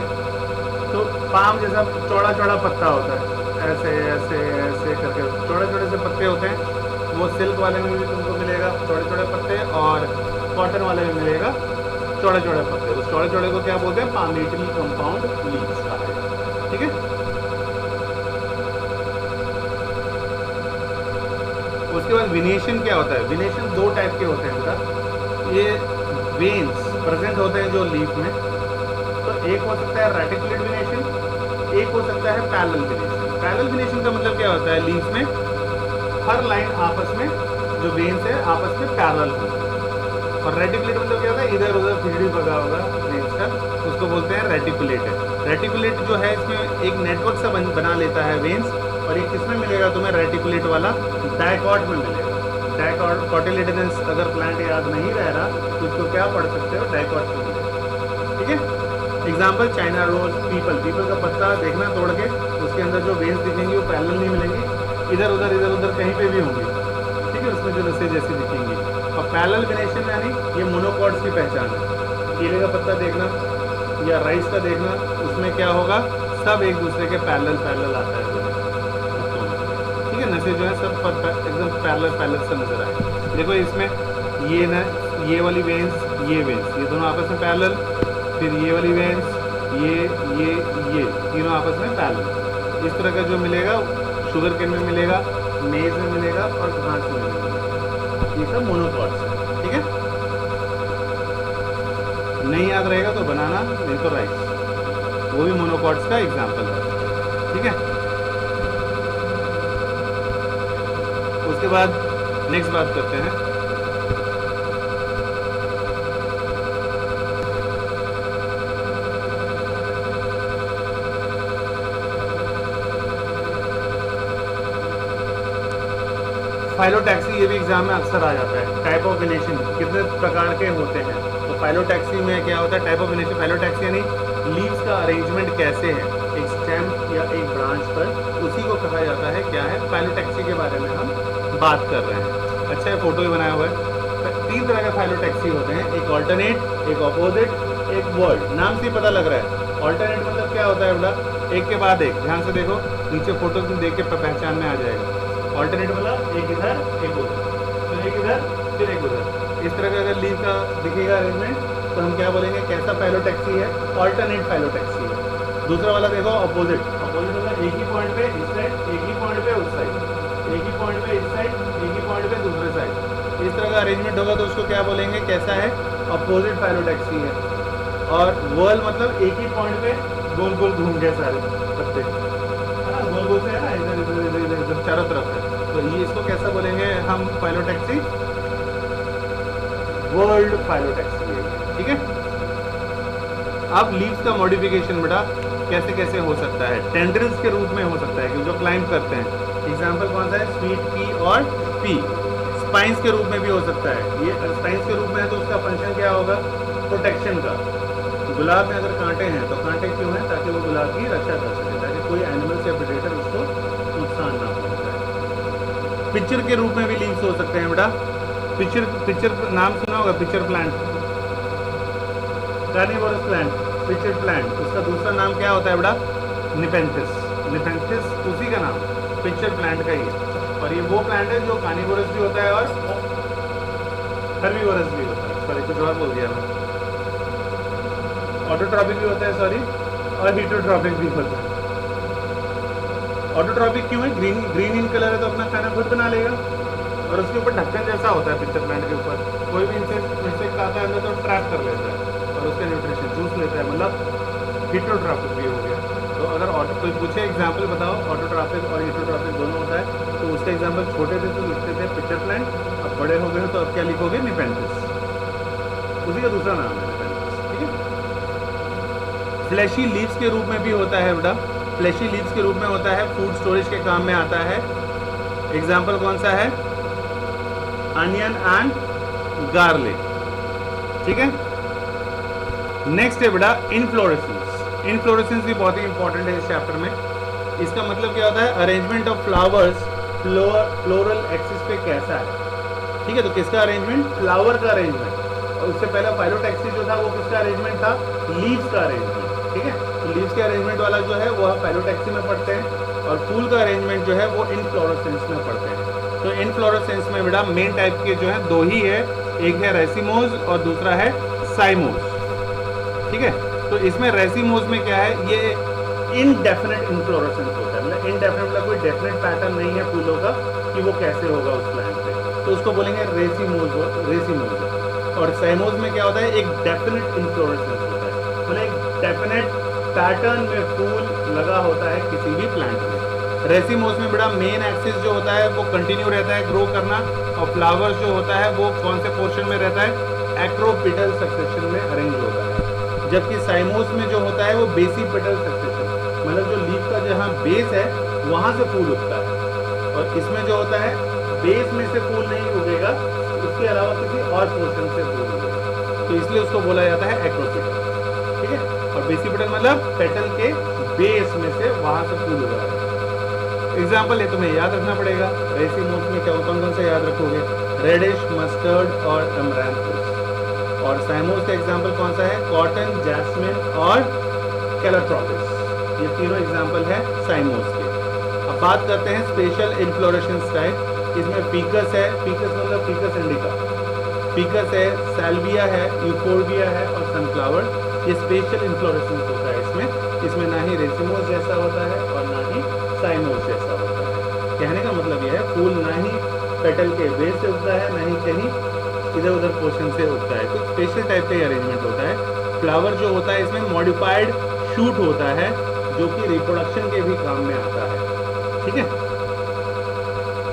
तो पाम जैसा चौड़ा चौड़ा पत्ता होता है, ऐसे ऐसे ऐसे करके चौड़े से पत्ते होते हैं। वो सिल्क वाले में भी तुमको मिलेगा चौड़े पत्ते, और कॉटन वाले में मिलेगा चौड़े पत्ते। उस चौड़े को क्या बोलते हैं, पामेटली कंपाउंड लीव्स का है, ठीक है। उसके बाद विनेशन क्या होता है, विनेशन दो टाइप के होते हैं बेटा। ये वेन्स प्रेजेंट होते हैं जो लीफ में, तो एक हो सकता है रेटिकुलेट विनेशन, एक हो सकता है पैरेलल विनेशन। पैरेलल विनेशन का मतलब क्या होता है, लीफ में हर लाइन आपस में जो वेन्स है आपस में पैरेलल हो। और रेटिकुलेट मतलब क्या होता है, इधर उधर खिचड़ी पका होगा वेन्स का, उसको बोलते हैं रेटिकुलेटेड। रेटिकुलेट जो है इसमें एक नेटवर्क सा बना लेता है वेन्स, और ये किसमें मिलेगा तुम्हें, रेटिकुलेट वाला डायकॉट में मिलेगा। डायकॉट कॉटिलेडोनस अगर प्लांट याद नहीं रह रहा तो इसको क्या पढ़ सकते हो, डायकॉट में मिलेगा, ठीक है। एग्जाम्पल चाइना रोज, पीपल का पत्ता देखना तोड़ के, उसके अंदर जो वेन्स दिखेंगी वो पैरेलल नहीं मिलेंगी, इधर उधर कहीं पे भी होंगी, ठीक है, उसमें जो रस्से जैसी दिखेंगी। और पैरेलल विनेशन यानी ये मोनोकॉट्स की पहचान है। केले का पत्ता देखना या राइस का देखना, उसमें क्या होगा, सब एक दूसरे के पैरेलल आता है, ठीक है। नशे जो है सब एकदम पैरेलल से नजर आए। देखो इसमें ये ना, ये वाली वेन्स ये दोनों आपस में पैरेलल, फिर ये वाली वेन्स ये तीनों आपस में पैरेलल। इस तरह का जो मिलेगा शुगर केन में मिलेगा, मेज में मिलेगा और घास में मिलेगा, ये सब मोनोकॉट्स है, ठीक है। नहीं याद रहेगा तो बनाना, नहीं तो राइस, वो भी मोनोकॉट्स का एग्जाम्पल है, ठीक है। उसके बाद नेक्स्ट बात करते हैं, फाइलोटैक्सी। ये भी एग्जाम में अक्सर आ जाता है। टाइप ऑफ विनेशन कितने प्रकार के होते हैं, तो फाइलोटैक्सी में क्या होता है, टाइप ऑफ विनेशन, फाइलोटैक्सी यानी लीव्स का अरेंजमेंट कैसे है एक स्टेम या एक ब्रांच पर, उसी को कहा जाता है क्या है, फाइलोटैक्सी के बारे में हम बात कर रहे हैं। अच्छा है, फोटो भी बनाया हुआ है। तीन तरह के फाइलोटैक्सी होते हैं, एक ऑल्टरनेट, एक अपोजिट, एक वर्ड। नाम से ही पता लग रहा है। ऑल्टरनेट मतलब क्या होता है बेटा, एक के बाद एक, ध्यान से देखो नीचे फोटो में देख के पहचान में आ जाएगा। ऑल्टरनेट मतलब एक इधर एक उधर, फिर एक इधर फिर एक उधर, इस तरह का अगर लीव का दिखेगा अरेंजमेंट तो हम क्या बोलेंगे, कैसा फाइलोटैक्सी है, ऑल्टरनेट फाइलोटैक्सी है। दूसरा वाला देखो अपोजिट मतलब एक ही पॉइंट पे इस साइड, एक ही पॉइंट पे उस साइड, एक ही पॉइंट पे इस साइड, एक ही पॉइंट पे दूसरे साइड, इस तरह का अरेंजमेंट होगा तो उसको क्या बोलेंगे, कैसा है, अपोजिट फाइलोटैक्सी है। और वर्ल मतलब एक ही पॉइंट पे गोल गोल घूम गए सारे पत्ते, है ना, गोल गोल से है ना, इधर चारों तरफ है, तो ये इसको कैसा बोलेंगे हम, फाइलोटैक्सी, वर्ल्ड फाइलोटैक्सी है, ठीक है। अब लीव्स का मॉडिफिकेशन बेटा कैसे कैसे हो सकता है, टेंड्रिल्स के रूप में हो सकता है कि जो क्लाइंब करते हैं। एग्जाम्पल कौन सा है, स्वीट पी और पी। स्पाइंस के रूप में भी हो सकता है। ये स्पाइंस के रूप में है तो उसका फंक्शन क्या होगा, प्रोटेक्शन का। गुलाब में अगर कांटे हैं तो कांटे क्यों हैं, ताकि वो गुलाब की रक्षा कर सके, ताकि कोई एनिमल या प्रेडेटर उसको नुकसान ना पहुंचाए। पिक्चर के रूप में भी लीव्स हो सकते हैं बेटा। पिक्चर नाम सुना होगा, pitcher plant, carnivorous plant, pitcher plant. उसका दूसरा नाम क्या होता है बेटा, निपेंथिस। निपेंथिस उसी का नाम पिक्चर प्लांट का ही है। और ये वो प्लांट है जो कार्निवोरस भी होता है और हर्बीवोरस भी होता है। सॉरी कुछ और बोल दिया मैं, ऑटोट्रॉपिक भी होता है, सॉरी, और हीटोट्रॉपिक भी होता है। ऑटोट्रॉपिक क्यों है, ग्रीन इन कलर है तो अपना खाना खुद बना लेगा, और उसके ऊपर ढक्कन जैसा होता है पिक्चर प्लांट के ऊपर। कोई भी इंसेक्ट आता है अंदर तो ट्रैप कर लेता है और उसका न्यूट्रिशन चूस लेता है, मतलब हीटोट्रॉपिक भी हो गया। तो अगर कोई पूछे एग्जाम्पल बताओ, ऑटोट्रॉपिक और हीटोट्रॉपिक दोनों होता है, तो उसका एग्जाम्पल छोटे थे तो लिखते थे पिक्चर प्लांट, अब बड़े हो गए हो तो अब क्या लिखोगे, निपेंथिस, उसी का दूसरा नाम है निपेंथिस, ठीक है। फ्लैशी लीव्स के रूप में भी होता है बेटा, फ्लैशी लीव्स के रूप में होता है, फूड स्टोरेज के काम में आता है। एग्जाम्पल कौन सा है, अनियन एंड गार्लिक। ठीक है। नेक्स्ट है बेटा इनफ्लोरेसेंस। इनफ्लोरेसेंस भी बहुत ही इंपॉर्टेंट है इस चैप्टर में। इसका मतलब क्या होता है, arrangement of flowers floral axis पे कैसा है, ठीक है। तो किसका अरेंजमेंट, फ्लावर का अरेंजमेंट। और उससे पहले फाइलोटैक्सी जो था वो किसका अरेंजमेंट था, लीव्स का अरेंजमेंट, ठीक है। तो लीव्स के अरेंजमेंट वाला जो है वो फाइलोटैक्सी में पढ़ते हैं, और फूल का अरेंजमेंट जो है वो इनफ्लोरेसेंस में पढ़ते हैं। तो इनफ्लोरेसेंस में बेटा मेन टाइप के जो है दो ही है, एक है रेसिमोज और दूसरा है साइमोज, ठीक है। तो इसमें रेसिमोज में क्या है, ये इनडेफिनेट इनफ्लोरेसेंस होता है, मतलब इनडेफिनेट मतलब कोई डेफिनेट पैटर्न नहीं है फूलों का कि वो कैसे होगा उस प्लांट पे, तो उसको बोलेंगे रेसिमोज। और साइमोज में क्या होता है, एक डेफिनेट इनफ्लोरेसेंस होता है, मतलब एक डेफिनेट पैटर्न में फूल लगा होता है किसी भी प्लांट में। रेसिमोज में बेटा मेन एक्सिस जो होता है वो कंटिन्यू रहता है ग्रो करना, और फ्लावर्स जो होता है वो कौन से पोर्शन में रहता है, एक्रोपिटल सक्सेशन में अरेंज होता है। जबकि साइमोस में जो होता है वो बेसिपिटल सक्सेशन, मतलब जो लीफ का जहाँ बेस है वहाँ से फूल उगता है, और इसमें जो होता है बेस में से फूल नहीं उगेगा, उसके अलावा किसी और पोर्शन से फूल उगेगा, तो इसलिए उसको बोला जाता है एक्रोपिटल, ठीक है। और बेसिपिटल मतलब पेटल के बेस में से वहाँ से फूल उगा है। एग्जाम्पल है, तुम्हें याद रखना पड़ेगा रेसिमोस में क्या कौन कौन से याद रखोगे, रेडिश, मस्टर्ड और अमरैंथस। और साइमोस का एग्जाम्पल कौन सा है, कॉटन, जैस्मिन और कैलाट्रोपिस, ये तीनों एग्जाम्पल है साइमोस के। अब बात करते हैं स्पेशल इनफ्लोरेसेंस टाइप। इसमें फीकस है, फीकस मतलब फीकस इंडिका, फीकस है, सैल्विया है, यूफोर्बिया है और सनफ्लावर, ये स्पेशल इनफ्लोरेसेंस होता है इसमें ना ही रेसिमोस जैसा होता है और ना ही साइमोस जैसा होता है। कहने का मतलब यह है फूल ना ही पेटल के बेस से उगता है, ना ही कहीं इधर उधर पोर्शन से उगता है, कुछ स्पेशल टाइप का ही अरेंजमेंट होता है। फ्लावर जो होता है इसमें मॉडिफाइड शूट होता है जो कि रिप्रोडक्शन के भी काम में आता है, ठीक है।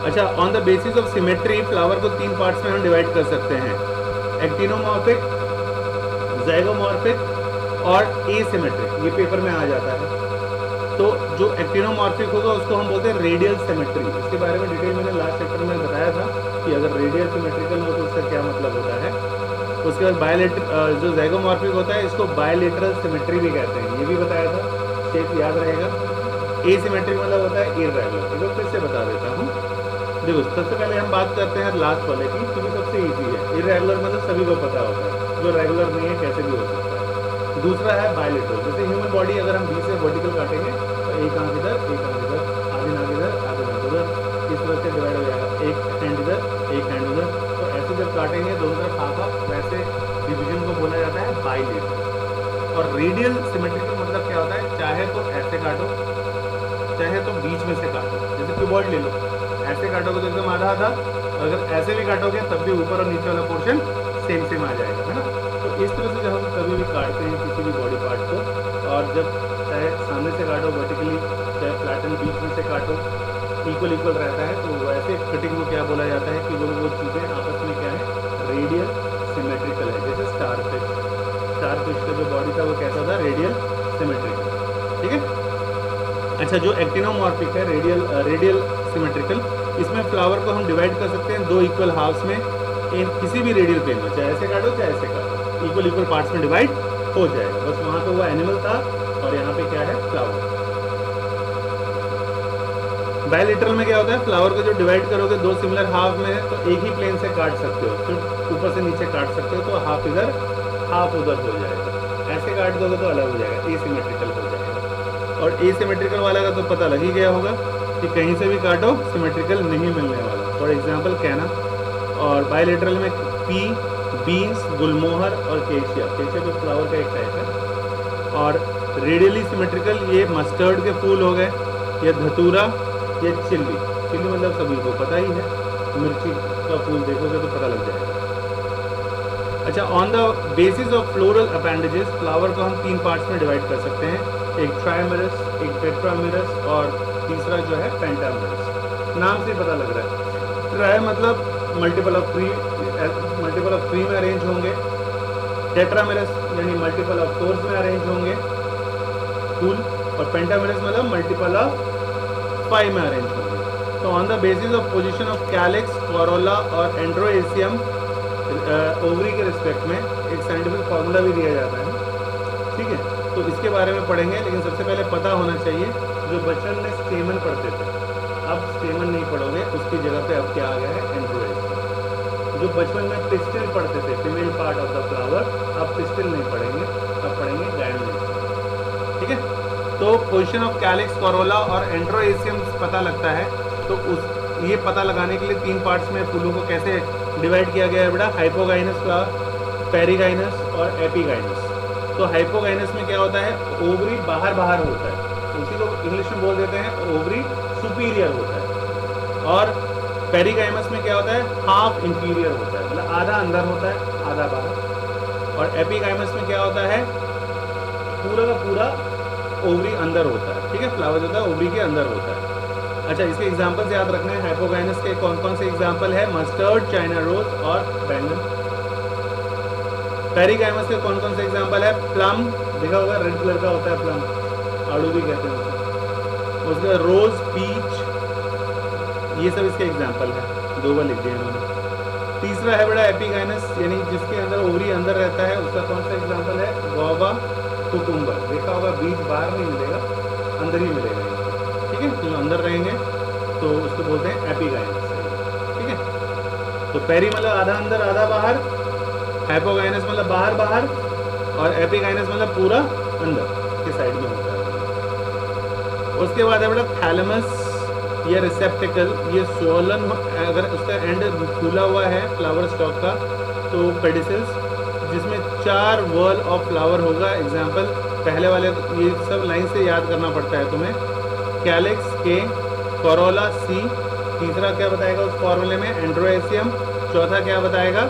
अच्छा, on the basis of symmetry flower को तीन पार्ट्स में हम डिवाइड कर सकते हैं, एक्टिनोमॉर्फिक, ज़ाइगोमॉर्फिक और एसिमेट्रिक, ये पेपर में आ जाता है। तो जो एक्टिनोमॉर्फिक होगा उसको हम बोलते हैं रेडियल सिमेट्री। इसके बारे में डिटेल मैंने लास्ट चैप्टर में बताया था कि अगर रेडियल सिमेट्रिकल हो तो उसका क्या मतलब होता है। उसके बाद बायलेटर जो ज़ाइगोमॉर्फिक होता है इसको बायलेटरल सिमेट्री भी कहते हैं, ये भी बताया था, शेप याद रहेगा। एसिमेट्रिक मतलब होता है इररेगुलर, इसको फिर से बता देता हूँ। देखो सबसे पहले हम बात करते हैं लास्ट वाले की, क्योंकि सबसे ईजी है। इररेगुलर मतलब सभी को पता होता है, जो रेगुलर नहीं है कैसे भी हो सकता है। दूसरा है बायलेटरल, जैसे ह्यूमन बॉडी अगर हम 20 से वर्टिकल काटेंगे तो एक आंख इधर, एक आंख इधर, आधी नाक इधर, आधी नाक उधर, इस तरह से डिवाइड हो जाएगा, एक हैंड इधर, एक हैंड उधर। तो ऐसे जब काटेंगे दोनों तरफ हाफ हाफ, वैसे डिवीजन को बोला जाता है बायलेटरल। और रेडियल सिमेट्रिकल मतलब क्या होता है, चाहे तो ऐसे काटो, चाहे तो बीच में से काटो, जैसे कीबोर्ड ले लो, ऐसे काटोगे तो एकदम आधा आधा, अगर ऐसे भी काटोगे तब भी ऊपर और नीचे वाला पोर्शन सेम सेम आ जाएगा, है ना। तो इस तरह से जब हम कभी भी काटते हैं किसी भी बॉडी पार्ट को, और जब चाहे सामने से काटो वर्टिकली, चाहे फ्लैटन बीच में से काटो, इक्वल रहता है, तो वैसे कटिंग को क्या बोला जाता है कि वो चीज़ें आपस में क्या है, रेडियल सिमेट्रिकल है। जैसे स्टारफिश का जो बॉडी था वो कैसा था, रेडियल सिमेट्रिकल, ठीक है। अच्छा, जो एक्टिनोमॉर्फिक है रेडियल सिमेट्रिकल, इसमें फ्लावर को हम डिवाइड कर सकते हैं दो इक्वल हाफ्स में, इन किसी भी रेडियल प्लेन में, चाहे ऐसे काटो चाहे ऐसे काटो, इक्वल पार्ट्स में डिवाइड हो जाएगा। बस वहाँ पे वो एनिमल था और यहाँ पे क्या है, फ्लावर। बायलेटरल में क्या होता है, फ्लावर को जो डिवाइड करोगे दो सिमिलर हाफ में तो एक ही प्लेन से काट सकते हो, सिर्फ ऊपर से नीचे काट सकते हो, तो हाफ इधर हाफ उधर हो जाएगा। ऐसे काट दोगे तो अलग हो जाएगा, एसिमेट्रिकल हो जाएगा। और एसिमेट्रिकल वाला का तो पता लग ही गया होगा कि कहीं से भी काटो सिमेट्रिकल नहीं मिलने वाला। फॉर एग्जाम्पल कैना। और बायलेटरल में पी, बीन्स, गुलमोहर और केशिया भी फ्लावर का एक टाइप है। और रेडियली सिमेट्रिकल ये मस्टर्ड के फूल हो गए, ये धतूरा, ये चिल्ली मतलब सभी को पता ही है, मिर्ची का फूल देखोगे तो पता लग जाएगा। अच्छा, on the basis of floral appendages flower को हम तीन पार्ट्स में डिवाइड कर सकते हैं, एक ट्राइमेरस, एक टेट्रामेरस और तीसरा जो है पेंटामेरस। नाम से पता लग रहा है, ट्राई मतलब मल्टीपल ऑफ थ्री में अरेंज होंगे, टेट्रामेरस यानी मल्टीपल ऑफ फोर्स में अरेंज होंगे फूल, और पेंटामेरस मतलब मल्टीपल ऑफ 5 में अरेंज होंगे। तो on the basis of position of calyx, Corolla और एंड्रोएसियम ओवरी के रिस्पेक्ट में एक साइंटिफिक फार्मूला भी दिया जाता है, ठीक है। तो इसके बारे में पढ़ेंगे, लेकिन सबसे पहले पता होना चाहिए जो बचपन में स्टेमन पढ़ते थे, अब स्टेमन नहीं पढ़ोगे, उसकी जगह पे अब क्या आ गया है, एंड्रोएसियम। जो बचपन में पिस्टिल पढ़ते थे, female part of the flower, अब पिस्टिल नहीं पढ़ेंगे, अब पढ़ेंगे गायनोएसियम, ठीक है। तो पोजीशन ऑफ कैलिक्स, कोरोला और एंड्रोएसियम पता लगता है, तो उस ये पता लगाने के लिए 3 पार्ट्स में फूलों को कैसे डिवाइड किया गया है बेटा, हाइपोगाइनस फ्लावर, पेरिगाइनस और एपिगाइनस। तो हाइपोगाइनस में क्या होता है, ओवरी बाहर बाहर होता है, उसी को इंग्लिश में बोल देते हैं ओवरी सुपीरियर होता है। और पेरिगाइनस में क्या होता है, हाफ इंटीरियर होता है, मतलब आधा अंदर होता है आधा बाहर। और एपिगाइनस में क्या होता है, पूरा का पूरा ओवरी अंदर होता है, ठीक है, फ्लावर जो होता है ओवरी के अंदर होता है। अच्छा, इसके एग्जाम्पल्स याद रखने हैं। हाइपोगाइनस के कौन कौन से एग्जाम्पल है, मस्टर्ड, चाइना रोज और बैंगन। पेरिगाइनस के कौन कौन से एग्जाम्पल है, प्लम, देखा होगा रेड कलर का होता है प्लम, आड़ू भी कहते हैं उसे। उसके बाद रोज, पीच, ये सब इसके एग्जाम्पल है, 2 बार लिख दिए इन्होंने। तीसरा है बड़ा एपिगाइनस, यानी जिसके अंदर ओवरी अंदर रहता है, उसका कौन सा एग्जाम्पल है, गुआवा, कुकुम्बर। देखा होगा बीज बाहर नहीं मिलेगा, अंदर ही मिलेगा, ठीक है। तो जो अंदर रहेंगे तो उसको बोलते हैं एपिगाइनस, ठीक है। तो पेरी मतलब आधा अंदर आधा बाहर, हाइपोगाइनस मतलब बाहर बाहर, और एपिगाइनस मतलब पूरा अंदर के साइड में होता है। उसके बाद है बेटा थैलेमस या रिसेप्टिकल, ये सोलन, अगर उसका एंड फूला हुआ है फ्लावर स्टॉक का तो पेडिसिल्स, जिसमें 4 वर्ल ऑफ फ्लावर होगा। एग्जाम्पल पहले वाले, ये सब लाइन से याद करना पड़ता है तुम्हें। कैलिक्स के, कोरोला सी, तीसरा क्या बताएगा उस फॉर्मूले में, एंड्रोएसियम, चौथा क्या बताएगा,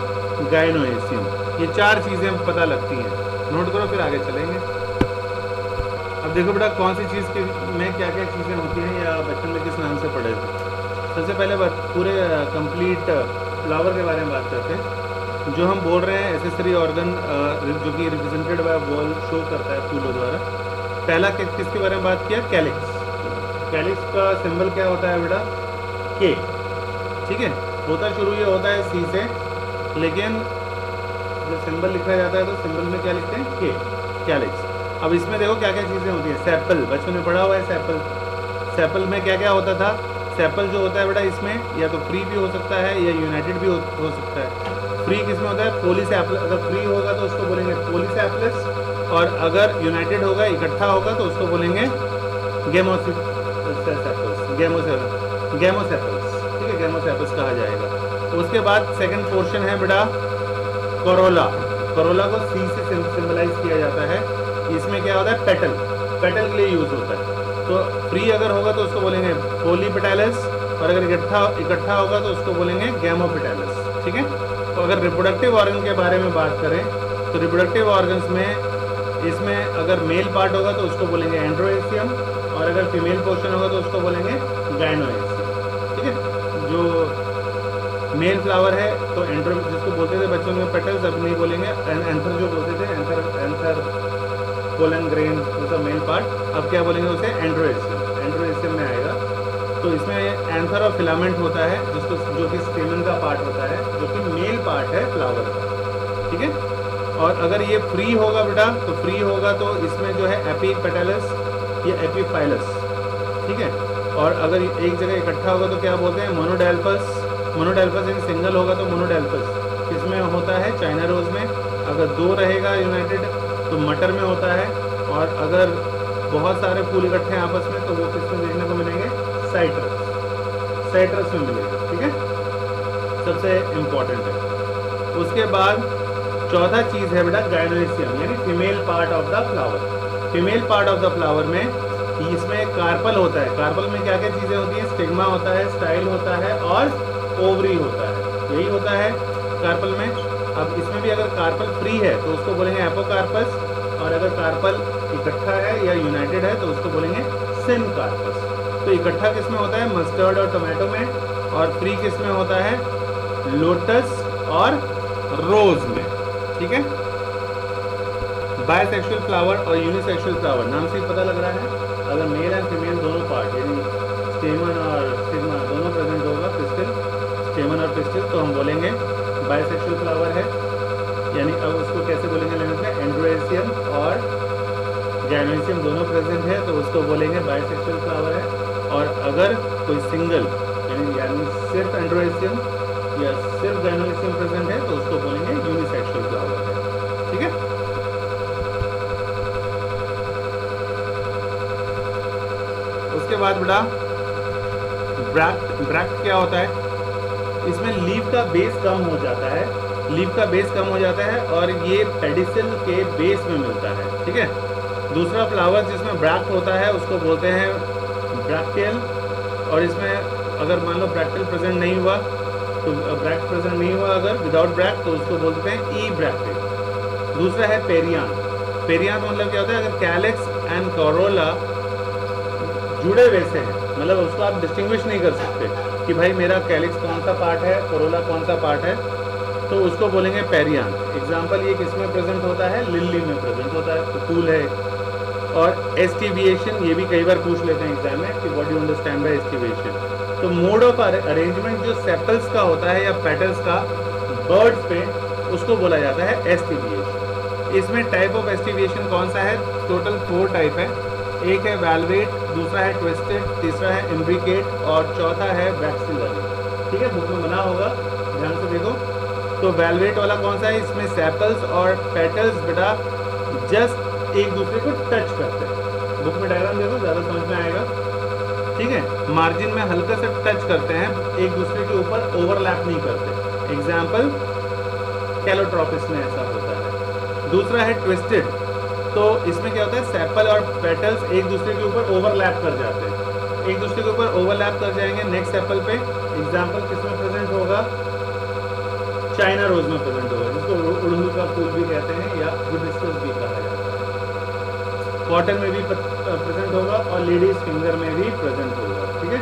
गायनोएसियम। ये 4 चीज़ें पता लगती हैं, नोट करो फिर आगे चलेंगे। अब देखो बेटा कौन सी चीज़ में क्या क्या चीज़ें होती हैं, या बचपन में किस नाम से पढ़े थे। सबसे पहले पूरे कंप्लीट फ्लावर के बारे में बात करते हैं। जो हम बोल रहे हैं एसेसरी ऑर्गन, जो कि रिप्रेजेंटेड बाय वॉल शो करता है फूलों द्वारा। पहला किसके बारे में बात किया, कैलिक्स। कैलिक्स का सिंबल क्या होता है बेटा, के, ठीक है। होता शुरू ये होता है सी से, लेकिन जब सिंबल लिखा जाता है तो सिंबल में क्या लिखते हैं, के, कैलिक्स। अब इसमें देखो क्या क्या चीज़ें होती हैं। सेपल, बचपन में पढ़ा हुआ है सेपल। सेपल में क्या क्या होता था, सेपल जो होता है बेटा इसमें या तो फ्री भी हो सकता है या यूनाइटेड भी हो सकता है। फ्री किस में होता है, पोलीसेप्लस। अगर फ्री होगा तो उसको बोलेंगे पोलीसेप्लस, और अगर यूनाइटेड होगा, इकट्ठा होगा, तो उसको बोलेंगे गेमोसेप्लस, ठीक है, गेमोसेप्लस कहा जाएगा। उसके बाद सेकंड पोर्शन है बेटा कोरोला। कोरोला को सी से सिंबलाइज किया जाता है। इसमें क्या होता है, पेटल, पेटल के लिए यूज होता है। तो फ्री अगर होगा तो उसको बोलेंगे पोलीपेटैलस, और अगर इकट्ठा होगा तो उसको बोलेंगे गैमोपेटैलस, ठीक है। तो अगर रिप्रोडक्टिव ऑर्गन के बारे में बात करें तो रिप्रोडक्टिव ऑर्गन्स में इसमें अगर मेल पार्ट होगा तो उसको बोलेंगे एंड्रोएसियम, और अगर फीमेल पोर्शन होगा तो उसको बोलेंगे गायनोएसियम, ठीक है। जो मेल फ्लावर है तो एंड्रो, जिसको बोलते थे बच्चों में पेटल्स, अब नहीं बोलेंगे। एंथर जो बोलते थे, एंथर पोलन ग्रेन, उसका मेल पार्ट, अब क्या बोलेंगे उसे, एंड्रोएसियम, एंड्रोएसियम में आएगा। तो इसमें एंथर और फिलामेंट होता है, जो कि स्टेमन का पार्ट होता है, जो कि मेल पार्ट है फ्लावर का, ठीक है। और अगर ये फ्री होगा बेटा, तो फ्री होगा तो इसमें जो है एपीपेटलस या एपीफाइलस, ठीक है। और अगर एक जगह इकट्ठा होगा तो क्या बोलते हैं, मोनोडेल्फस। मोनोडेल्फस यानी सिंगल होगा तो मोनोडेल्फस। किसमें होता है, चाइना रोज में। अगर 2 रहेगा यूनाइटेड तो मटर में होता है। और अगर बहुत सारे फूल इकट्ठे हैं आपस में तो वो किसमें देखने को मिलेंगे, साइट्रस, साइट्रस में मिलेगा, ठीक है, सबसे इम्पोर्टेंट है। उसके बाद चौथा चीज़ है बेटा गायनोएसियम, यानी female part of the flower. Female part of the flower में इसमें कार्पल होता है। कार्पल में क्या क्या चीज़ें होती हैं, स्टिग्मा होता है, स्टाइल होता है और ओवरी होता है, यही होता है कार्पल में। अब इसमें भी अगर कार्पल फ्री है तो उसको बोलेंगे एपोकार्पस, और अगर कार्पल इकट्ठा है या यूनाइटेड है तो उसको बोलेंगे सिनकार्पस। तो इकट्ठा किस में होता है, मस्टर्ड और टोमेटो में, और फ्री किस में होता है, लोटस और रोज में, ठीक है। बायसेक्सुअल फ्लावर और यूनिसेक्सुअल फ्लावर, नाम से ही पता लग रहा है, अगर मेल एंड फीमेल दोनों पार्ट यानी स्टेमन और स्टिग्मा दोनों प्रेजेंट होगा, पिस्टिल, स्टेमन और पिस्टिल, तो हम बोलेंगे बायसेक्सुअल फ्लावर है। यानी अब उसको कैसे बोलेंगे लैंग्वेज में, एंड्रोएशियम और गैनोइशियम दोनों प्रेजेंट है तो उसको बोलेंगे बाइसेक्सुअल फ्लावर है। और अगर कोई सिंगल यानी सिर्फ एंड्रोएशियम या सिर्फ गैनोइशियम प्रेजेंट है तो उसको बोलेंगे यूनिसेक्सुअल फ्लावर है। ठीक है, उसके बाद बेटा ब्रैक्ट क्या होता है, इसमें लीफ का बेस कम हो जाता है, लीफ का बेस कम हो जाता है और ये पेडिसल के बेस में मिलता है। ठीक है, दूसरा फ्लावर जिसमें ब्रैक्ट होता है उसको बोलते हैं ब्रैक्टियल, और इसमें अगर मान लो ब्रैक्टियल प्रेजेंट नहीं हुआ तो ब्रैक्ट प्रेजेंट नहीं हुआ अगर विदाउट ब्रैक्ट तो उसको बोलते हैं ई ब्रैक्टियल। दूसरा है पेरियान, पेरियान मतलब क्या होता है, अगर कैलिक्स एंड कोरोला जुड़े वैसे हैं, मतलब उसको आप डिस्टिंग्विश नहीं कर सकते कि भाई मेरा कैलिक्स कौन सा पार्ट है, कोरोला कौन सा पार्ट है, तो उसको बोलेंगे पेरियान। एग्जाम्पल ये किसमें प्रेजेंट होता है, लिली में प्रेजेंट होता है, तो फूल है। और एस्टिविएशन ये भी कई बार पूछ लेते हैं एग्जाम में कि what do you understand by aestivation. तो मोड ऑफ अरेंजमेंट जो सेपल्स का होता है या पेटल्स का बर्ड्स पे, उसको बोला जाता है एस्टिविएशन। इसमें टाइप ऑफ एस्टिविएशन कौन सा है, टोटल 4 टाइप है। एक है वेलवेट, दूसरा है ट्विस्टेड, तीसरा है इम्ब्रिकेट और चौथा है वैक्सिलरी। ठीक है, बुक में बना होगा, ध्यान से देखो। तो वेलवेट वाला कौन सा है, इसमें सेपल्स और पेटल्स बेटा जस्ट एक दूसरे को टच करते हैं। बुक में डायग्राम देखो, ज़्यादा समझ में आएगा। ठीक है, मार्जिन में हल्का से टच करते हैं, एक दूसरे के ऊपर ओवरलैप नहीं करते। एग्जाम्पल कैलोट्रोपिस में ऐसा होता है। दूसरा है ट्विस्टेड, तो इसमें क्या होता है, सेपल और पेटल्स एक दूसरे के ऊपर ओवरलैप कर जाते हैं, एक दूसरे के ऊपर ओवरलैप कर जाएंगे नेक्स्ट सेपल पे। एग्जाम्पल किसमें प्रेजेंट होगा, चाइना रोज में प्रेजेंट होगा, जिसको उड़हुल का फूल भी कहते हैं या हिबिस्कस भी कहा जाता है। कॉटन में भी प्रेजेंट होगा और लेडीज फिंगर में भी प्रेजेंट होगा। ठीक है,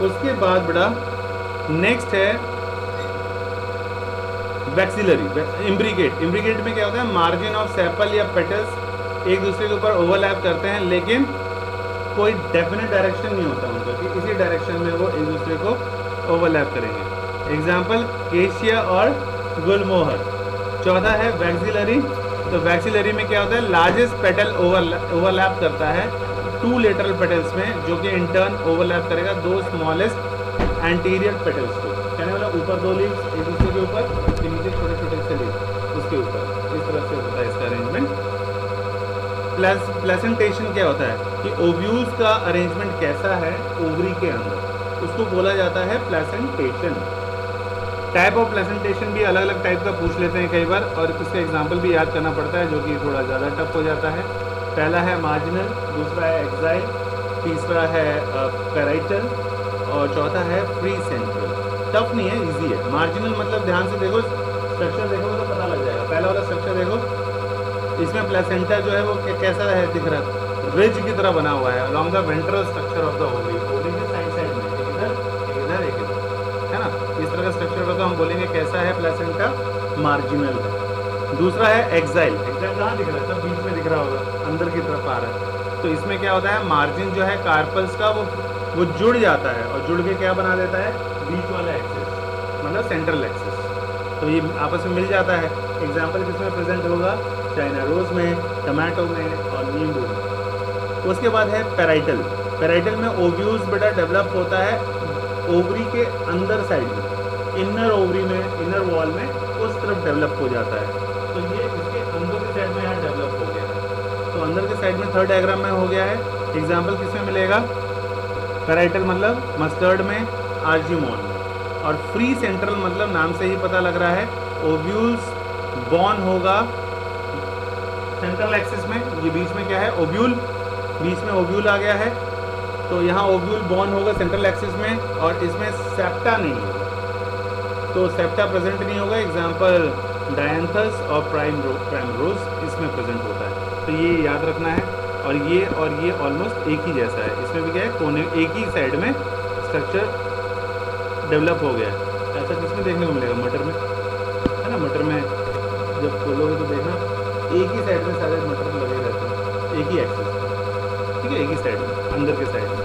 उसके बाद बेटा नेक्स्ट है वैक्सिलरी, इम्ब्रिकेट। इम्ब्रिकेट में क्या होता है, मार्जिन ऑफ सेपल या पेटल्स एक दूसरे के ऊपर ओवरलैप करते हैं लेकिन कोई डेफिनेट डायरेक्शन नहीं होता उनका कि इसी डायरेक्शन में वो एक दूसरे को ओवरलैप करेंगे। एग्जाम्पल केशिया और गुलमोहर। चौथा है वैक्सिलरी, तो वैक्सिलरी में क्या होता है, लार्जेस्ट पेटल ओवरलैप करता है 2 लेटरल पेटल्स में, जो कि इन टर्न ओवरलैप करेगा 2 स्मॉलेस्ट एंटीरियर पेटल्स को। कहने वाला ऊपर 2 लीव्स एक दूसरे के ऊपर, उसके नीचे छोटे छोटे से लीव्स उसके ऊपर, इस तरह से होता है इसका अरेंजमेंट। प्लेसेंटेशन क्या होता है कि ओव्यूल्स का अरेंजमेंट कैसा है ओवरी के अंदर, उसको बोला जाता है प्लेसेंटेशन। टाइप ऑफ प्लेसेंटेशन भी अलग अलग टाइप का पूछ लेते हैं कई बार, और इसका एग्जाम्पल भी याद करना पड़ता है जो कि थोड़ा ज़्यादा टफ हो जाता है। पहला है मार्जिनल, दूसरा है एक्साइल, तीसरा है पैराइटल और चौथा है फ्री सेंट्रल। टफ नहीं है, इजी है। मार्जिनल मतलब ध्यान से देखो, स्ट्रक्चर देखोगे तो पता लग जाएगा। पहला वाला स्ट्रक्चर देखो, इसमें प्लेसेंटा जो है वो कैसा है दिख रहा है, रिज की तरह बना हुआ है along the ventral structure of the ovary. Ovary के साइड साइड में एक इधर एक इधर एक इधर, है ना, इस तरह का स्ट्रक्चर का तो हम बोलेंगे कैसा है प्लेसेंटा, मार्जिनल है। दूसरा है एक्साइल। एक्साइल कहाँ दिख रहा है, सब बीच में दिख रहा होगा, अंदर की तरफ आ रहा है। तो इसमें क्या होता है, मार्जिन जो है कार्पल्स का वो जुड़ जाता है और जुड़ के क्या बना देता है, बीच वाला एक्सिस, मतलब सेंट्रल एक्सिस, तो ये आपस में मिल जाता है। एग्जाम्पल किसमें प्रेजेंट होगा, चाइना रोज में, टमाटो में और नींबू में। उसके बाद है पैराइटल। पैराइटल में ओव्यूल्स बेटा डेवलप होता है ओवरी के अंदर साइड में, इनर ओवरी में, इनर वॉल में, उस तरफ डेवलप हो जाता है। तो ये इसके अंदर की साइड में यहाँ डेवलप हो गया है, तो अंदर के साइड में थर्ड डायग्राम में हो गया है। एग्जाम्पल किसमें मिलेगा, पैराइटल मतलब मस्टर्ड में, आर्जिमोन में। और फ्री सेंट्रल मतलब नाम से ही पता लग रहा है, ओव्यूल्स बॉर्न होगा सेंट्रल एक्सिस में, ये बीच में क्या है ओव्यूल, बीच में ओव्यूल आ गया है, तो यहाँ ओव्यूल बॉर्न होगा सेंट्रल एक्सिस में और इसमें सेप्टा नहीं होगा, तो सेप्टा प्रेजेंट नहीं होगा। एग्जाम्पल डायंथस और प्राइमरोज इसमें प्रेजेंट होता है, तो ये याद रखना है। और ये ऑलमोस्ट एक ही जैसा है, इसमें भी क्या है, कोने एक ही साइड में स्ट्रक्चर डेवलप हो गया है। ऐसा किसमें देखने को मिलेगा, मटर में, है ना, मटर में जब खोलोगे तो देखना एक ही साइड में सारे मटर लगे रहते हैं, एक ही एक्सिस, ठीक है, एक ही साइड में, अंदर के साइड में।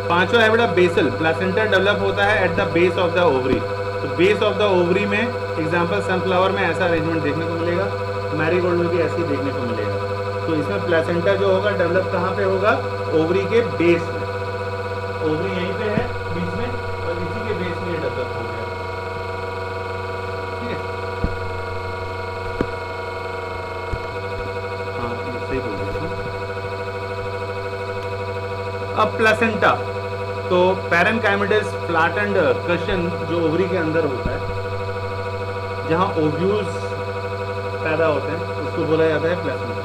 पांचवा है बेटा बेसल। प्लेसेंटा डेवलप होता है at the base of the ovary, तो बेस ऑफ द ओवरी में एग्जाम्पल सनफ्लावर में ऐसा अरेंजमेंट देखने को मिलेगा, मैरीगोल्ड में भी ऐसे ही देखने को मिलेगा। तो इसमें प्लेसेंटा जो होगा डेवलप कहाँ पे होगा, ओवरी के बेस में। ओवरी यहीं पे है बीच में और इसी के बेस में ये डेवलप हो गया। ठीक है, हाँ सही बोल रहे हो। अब प्लेसेंटा, तो पैरेनकाइमेटिस फ्लैटेंड कशन जो ओवरी के अंदर होता है, जहाँ ओव्यूल्स पैदा होते हैं, उसको बोला जाता है प्लेसेंटा।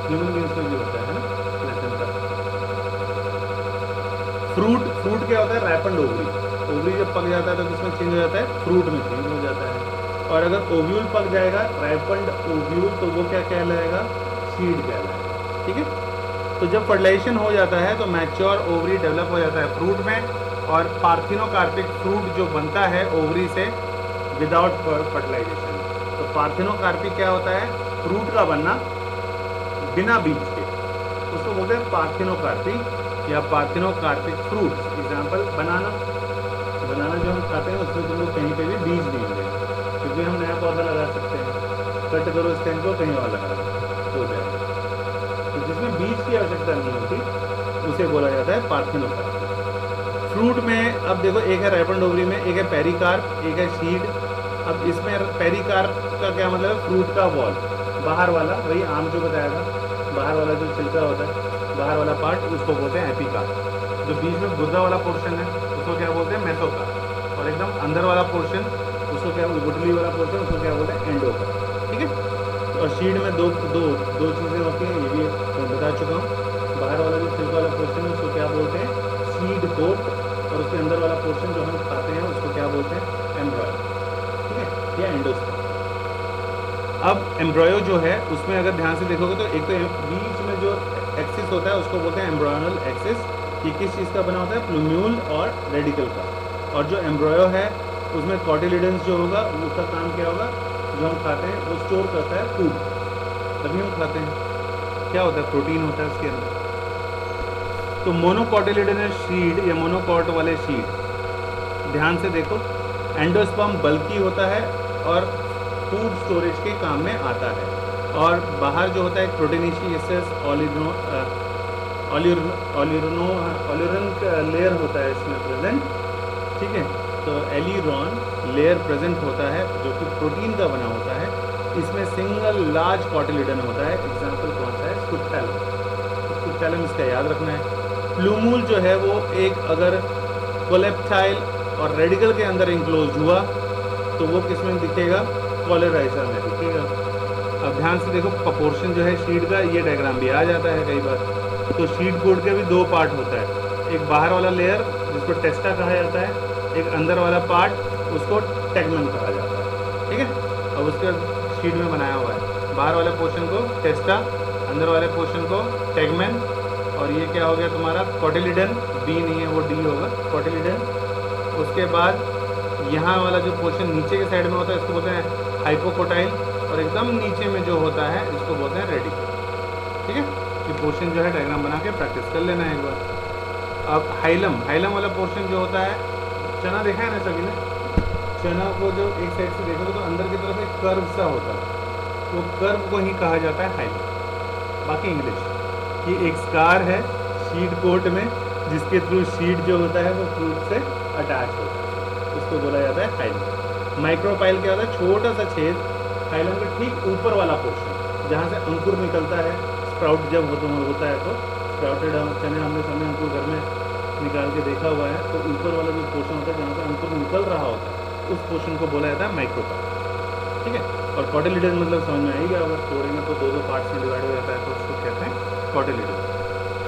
ह्यूमन बींग्स में भी होता है ना प्लेसेंटा। फ्रूट क्या होता है, रैपेंड ओवरी। ओवरी जब पक जाता है तो किसमें चेंज हो जाता है, फ्रूट में चेंज हो जाता है। और अगर ओव्यूल पक जाएगा, रैपेंड ओव्यूल, तो वो क्या कहलाएगा, सीड कहलाएगा। ठीक है, तो जब फर्टिलाइजेशन हो जाता है तो मैच्योर ओवरी डेवलप हो जाता है फ्रूट में, और पार्थिनोकार्पिक फ्रूट जो बनता है ओवरी से विदाउट फर्टिलाइजेशन। तो पार्थिनोकार्पिक क्या होता है, फ्रूट का बनना बिना बीज के, उसको बोलते हैं पार्थिनोकार्पिक या पार्थिनोकार्पिक फ्रूट। एग्जाम्पल बनाना जो हम खाते हैं उसमें तुमको कहीं पे भी बीज नहीं मिलेगा, क्योंकि हम नया पौधा लगा सकते हैं, कट करो स्टेम को, कहीं और लगा हो जाएगा। तो जिसमें बीज की आवश्यकता नहीं होती उसे बोला जाता है पार्थिनोकार्प। फ्रूट में अब देखो, एक है रैपेंड ओवरी में, एक है पेरिकार्प, एक है सीड। अब इसमें पेरिकार्प का क्या मतलब है, फ्रूट का वॉल, बाहर वाला, वही आम जो बताया था, बाहर वाला जो छिलका होता है, बाहर वाला पार्ट, उसको बोलते हैं एपिकार्प। जो बीच में गुद्दा वाला पोर्शन है उसको क्या बोलते हैं, मेसोकार्प। और एकदम अंदर वाला पोर्शन, उसको क्या, गुठली वाला पोर्शन, उसको क्या बोलते हैं, एंडोकार्प। ठीक है, और सीड में दो चीज़ें होती हैं, ये भी मैं बता चुका हूँ। बाहर वाला जो छिलका वाला पोर्शन है उसको क्या बोलते हैं, सीड कोट, और उसके अंदर वाला पोर्शन जो हम खाते हैं उसको क्या बोलते हैं, एम्ब्रॉयो। ठीक है, या एंडोस्पर्म। अब एम्ब्रॉयो जो है उसमें अगर ध्यान से देखोगे तो एक तो बीच में जो एक्सिस होता है उसको बोलते हैं एम्ब्रॉयनल एक्सिस। ये किस चीज़ का बना होता है, प्लूम्यूल और रेडिकल का। और जो एम्ब्रॉयो है उसमें कॉटिलिडेंस जो होगा उसका काम क्या होगा, जो हम खाते हैं वो स्टोर करता है फूड, तभी हम खाते हैं। क्या होता है, प्रोटीन होता है उसके अंदर। तो मोनोकॉटिलिडनस शीड या मोनोकॉट वाले शीड, ध्यान से देखो, एंडोस्पर्म बल्की होता है और फूड स्टोरेज के काम में आता है। और बाहर जो होता है एक प्रोटीनेशियस ऑलिरन लेयर होता है इसमें प्रेजेंट। ठीक है, तो एलिरॉन लेयर प्रेजेंट होता है जो कि प्रोटीन का बना होता है। इसमें सिंगल लार्ज कॉटिलिडन होता है। एग्जाम्पल कौन सा है, स्कुपैलम। स्कुपैलम इसका याद रखना है। प्लूमूल जो है वो एक अगर कोलेप्टाइल और रेडिकल के अंदर इंक्लोज हुआ तो वो किस में दिखेगा, कोलेराइजा में दिखेगा। अब ध्यान से देखो, प्रोपोर्शन जो है शीड का, ये डायग्राम भी आ जाता है कई बार। तो शीड कोड के भी दो पार्ट होता है, एक बाहर वाला लेयर जिसको टेस्टा कहा जाता है, एक अंदर वाला पार्ट उसको टेगमेन कहा जाता है। ठीक है, अब उसके शीड में बनाया हुआ है, बाहर वाले पोर्शन को टेस्टा, अंदर वाले पोर्शन को टेगमेन, और ये क्या हो गया तुम्हारा कॉटिलिडन, बी नहीं है वो डी होगा, कॉटिलिडन। उसके बाद यहाँ वाला जो पोर्शन नीचे के साइड में होता है इसको बोलते हैं हाइपोकोटाइल, और एकदम नीचे में जो होता है इसको बोलते हैं रेडिकल। ठीक है, ये पोर्शन जो है डायग्राम बना के प्रैक्टिस कर लेना है एक बार। अब हाइलम वाला पोर्शन जो होता है, चना देखा है ना सभी ने, चना को जो एक साइड से देखोगे तो अंदर की तरफ एक कर्व सा होता है, वो कर्व को ही कहा जाता है हाइलम। बाकी इंग्लिश, ये एक स्कार है शीड कोट में जिसके थ्रू शीड जो होता है वो फ्रूट से अटैच होता है, उसको बोला जाता है हाइलम। माइक्रोपाइल क्या होता है, छोटा सा छेद हाइलम के ठीक ऊपर वाला पोर्शन जहाँ से अंकुर निकलता है। स्प्राउट जब होता है तो स्प्राउटेड चने हमने सामने अंकुर घर में निकाल के देखा हुआ है, तो ऊपर वाला जो पोर्शन होता है जहाँ से अंकुर निकल रहा होता है उस पोर्शन को बोला जाता है माइक्रोपाइल। ठीक है, और कॉटिलिडन मतलब समझ में आएगा, अगर तोड़ेंगे तो दो पार्ट्स में डिवाइड हो जाता है, तो उसको कहते हैं cotyledon.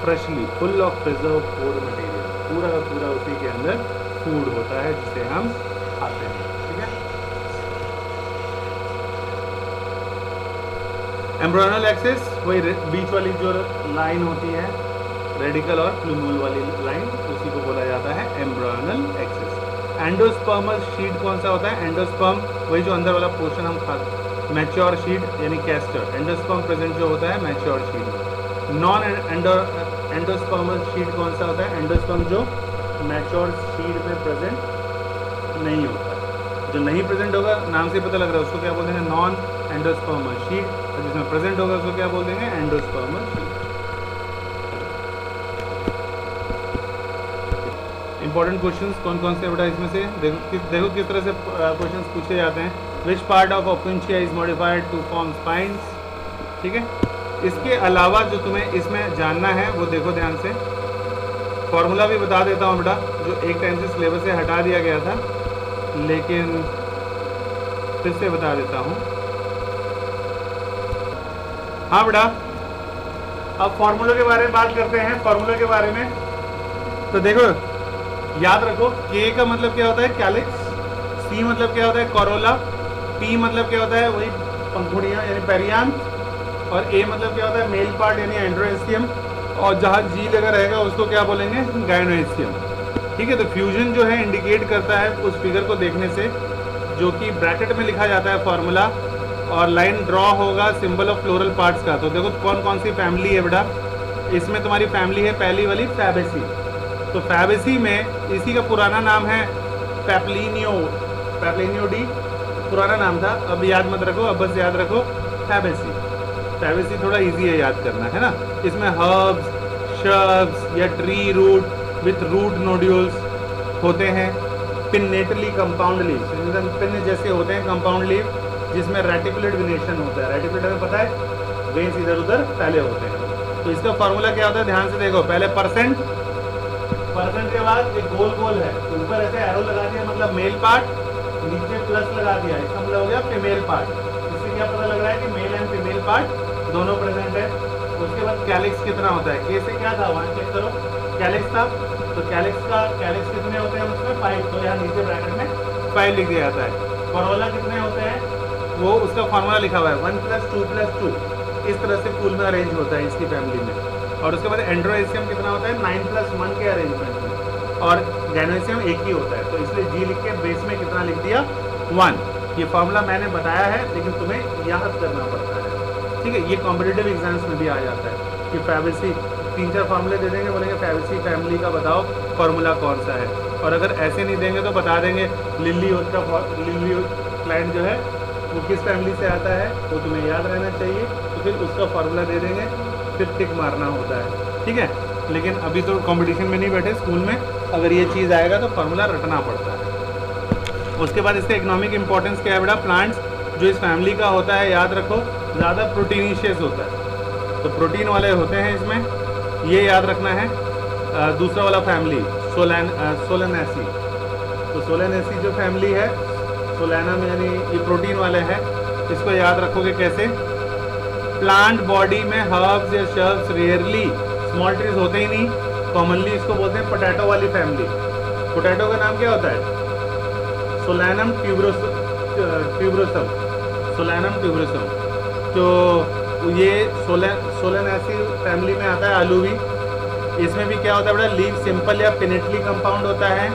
Freshly full of preserve food material, पूरा का पूरा उसी के अंदर फूड होता है जिसे हम खाते हैं। ठीक है, एम्ब्रॉयनल एक्सिस, वही बीच वाली जो लाइन होती है रेडिकल और प्लूमूल वाली लाइन, उसी को बोला जाता है एम्ब्रॉयनल एक्सिस। एंडोस्पर्मल शीड कौन सा होता है, एंडोस्पर्म वही जो अंदर वाला पोर्शन हम खाते, मैच्योर शीड यानी कैस्टर, एंडोस्पर्म प्रेजेंट जो होता है मैच्योर शीड में। नॉन एंडोस्पर्मल शीड कौन सा होता है, एंडोस्पर्म जो मैच्योर शीड में प्रेजेंट नहीं होता है। जो नहीं प्रेजेंट होगा, नाम से पता लग रहा है, उसको क्या बोलते हैं, नॉन एंडोस्पर्मल शीट। और जिसमें प्रेजेंट होगा उसको क्या बोलते हैं, एंडोस्पर्मल शीट। इंपॉर्टेंट क्वेश्चंस कौन कौन से बेटा इसमें से देखो किस तरह से क्वेश्चंस पूछे जाते हैं। Which part of Opuntia is modified to form spines. ठीक है, इसके अलावा जो तुम्हें इसमें जानना है वो देखो ध्यान से, फॉर्मूला भी बता देता हूँ बेटा, जो एक टाइम से सिलेबस से हटा दिया गया था, लेकिन फिर से बता देता हूँ। हाँ बेटा, अब फॉर्मूले के बारे में बात करते हैं। फॉर्मूले के बारे में तो देखो, याद रखो, के का मतलब क्या होता है, कैलिक्स। सी मतलब क्या होता है, कोरोला। पी मतलब क्या होता है, वही पंखुड़ियाँ यानी पेरियांथ। और ए मतलब क्या होता है, मेल पार्ट यानी एंड्रोएसियम। और जहाँ जी लगा रहेगा उसको क्या बोलेंगे, गायनोएसियम। ठीक है, तो फ्यूजन जो है इंडिकेट करता है उस फिगर को देखने से, जो कि ब्रैकेट में लिखा जाता है फॉर्मूला, और लाइन ड्रॉ होगा सिंबल ऑफ फ्लोरल पार्ट्स का। तो देखो कौन कौन सी फैमिली है बेटा, इसमें तुम्हारी फैमिली है पहली वाली फैबेसी। तो फैबेसी में इसी का पुराना नाम है पैप्लिनियोडी, पुराना नाम था, अब याद मत रखो, अब बस याद रखो फैबेसी। फैबेसी थोड़ा इजी है याद करना, है ना। इसमें हर्ब्स, श्रब्स या tree root with root nodules होते हैं। पिन्नेटली कंपाउंड लीव्स, पिन जैसे होते हैं कंपाउंड लीव, जिसमें रेटिकुलेट वेनेशन होता है। रेटिकुलेट हमें पता है, वेन्स इधर उधर फैले होते हैं। तो इसका फॉर्मूला क्या होता है, ध्यान से देखो, पहले परसेंट के बाद एक गोल गोल है, ऊपर ऐसे एरो लगा दिया मतलब मेल पार्ट, नीचे प्लस लगा दिया, इसका मतलब हो गया फीमेल पार्ट। इससे क्या पता लग रहा है कि मेल एंड फीमेल पार्ट दोनों प्रेजेंट है। उसके बाद कैलिक्स कितना होता है, के से क्या था, वहाँ चेक करो, कैलिक्स था, तो कैलिक्स कितने होते हैं उसमें, 5। तो यहाँ नीचे ब्रैकेट में 5 लिख दिया जाता है। कोरोला कितने होते हैं, वो उसका फॉर्मूला लिखा हुआ है 1 + 2 + 2। इस तरह से फूल में अरेंज होता है इसकी फैमिली में। और उसके बाद एंड्रोएसियम कितना होता है, 9 + 1 के अरेंजमेंट में। और गैनोएसियम एक ही होता है, तो इसलिए जी लिख के बेस में कितना लिख दिया, 1। ये फॉर्मूला मैंने बताया है, लेकिन तुम्हें याद करना पड़ता है। ठीक है, ये कॉम्पिटिटिव एग्जाम्स में भी आ जाता है कि फैबेसी 3-4 फार्मूले दे देंगे, बोलेंगे फैबेसी फैमिली का बताओ फार्मूला कौन सा है। और अगर ऐसे नहीं देंगे तो बता देंगे लिली प्लांट जो है वो किस फैमिली से आता है, वो तुम्हें याद रहना चाहिए। तो फिर उसका फार्मूला दे देंगे, फिर टिक मारना होता है। ठीक है, लेकिन अभी तो कंपटीशन में नहीं बैठे, स्कूल में अगर ये चीज़ आएगा तो फार्मूला रटना पड़ता है। उसके बाद इसका इकोनॉमिक इंपॉर्टेंस क्या है बेटा, प्लांट्स जो इस फैमिली का होता है, याद रखो, ज़्यादा प्रोटीनिशियस होता है, तो प्रोटीन वाले होते हैं इसमें, ये याद रखना है। दूसरा वाला फैमिली सोलेनेसी, तो सोलेनेसी जो फैमिली है, सोलेनम यानी ये प्रोटीन वाले हैं, इसको याद रखोगे कैसे, प्लांट बॉडी में हर्ब्स या शर्ब्स रेयरली, स्मॉल ट्रीज होते ही नहीं, कॉमनली इसको बोलते हैं पोटैटो वाली फैमिली। पोटैटो का नाम क्या होता है, सोलेनम ट्यूबरोसम, सोलेनम ट्यूबरोसम। तो ये सोलेनेसी फैमिली में आता है आलू भी। इसमें भी क्या होता है बेटा, लीव सिंपल या पिनेटली कंपाउंड होता है,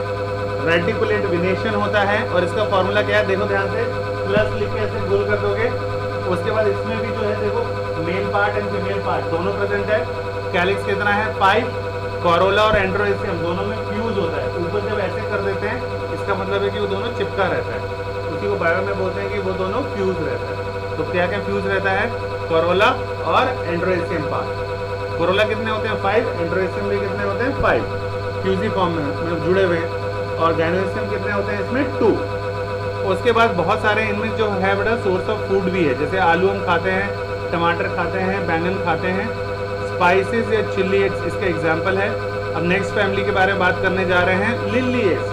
रेटिकुलेट वेनेशन होता है। और इसका फॉर्मूला क्या है, देखो ध्यान से, प्लस लिख के ऐसे गोल कर दोगे। उसके बाद इसमें भी जो है देखो, male part and female part दोनों प्रेजेंट है। कैलिक्स कितना है, 5। कोरोला और एंड्रोएसियम दोनों में फ्यूज होता है, ऊपर जब ऐसे कर देते हैं इसका मतलब है कि वो दोनों चिपका रहता है, उसी को बायो में बोलते हैं कि वो दोनों फ्यूज रहता है। तो क्या क्या फ्यूज रहता है, कोरोला और एंड्रोएसियम पार्ट। कोरोला कितने होते हैं, 5। एंड्रोएसियम भी कितने होते हैं, 5, फ्यूजी फॉर्म में जुड़े हुए हैं। और गायनोएसियम कितने होते हैं इसमें, 2। उसके बाद बहुत सारे इनमें जो है बड़ा सोर्स ऑफ फूड भी है, जैसे आलू हम खाते हैं, टमाटर खाते हैं, बैंगन खाते हैं, स्पाइसेस या चिल्ली इसके एग्जाम्पल है। अब नेक्स्ट फैमिली के बारे में बात करने जा रहे हैं, लिलीएस,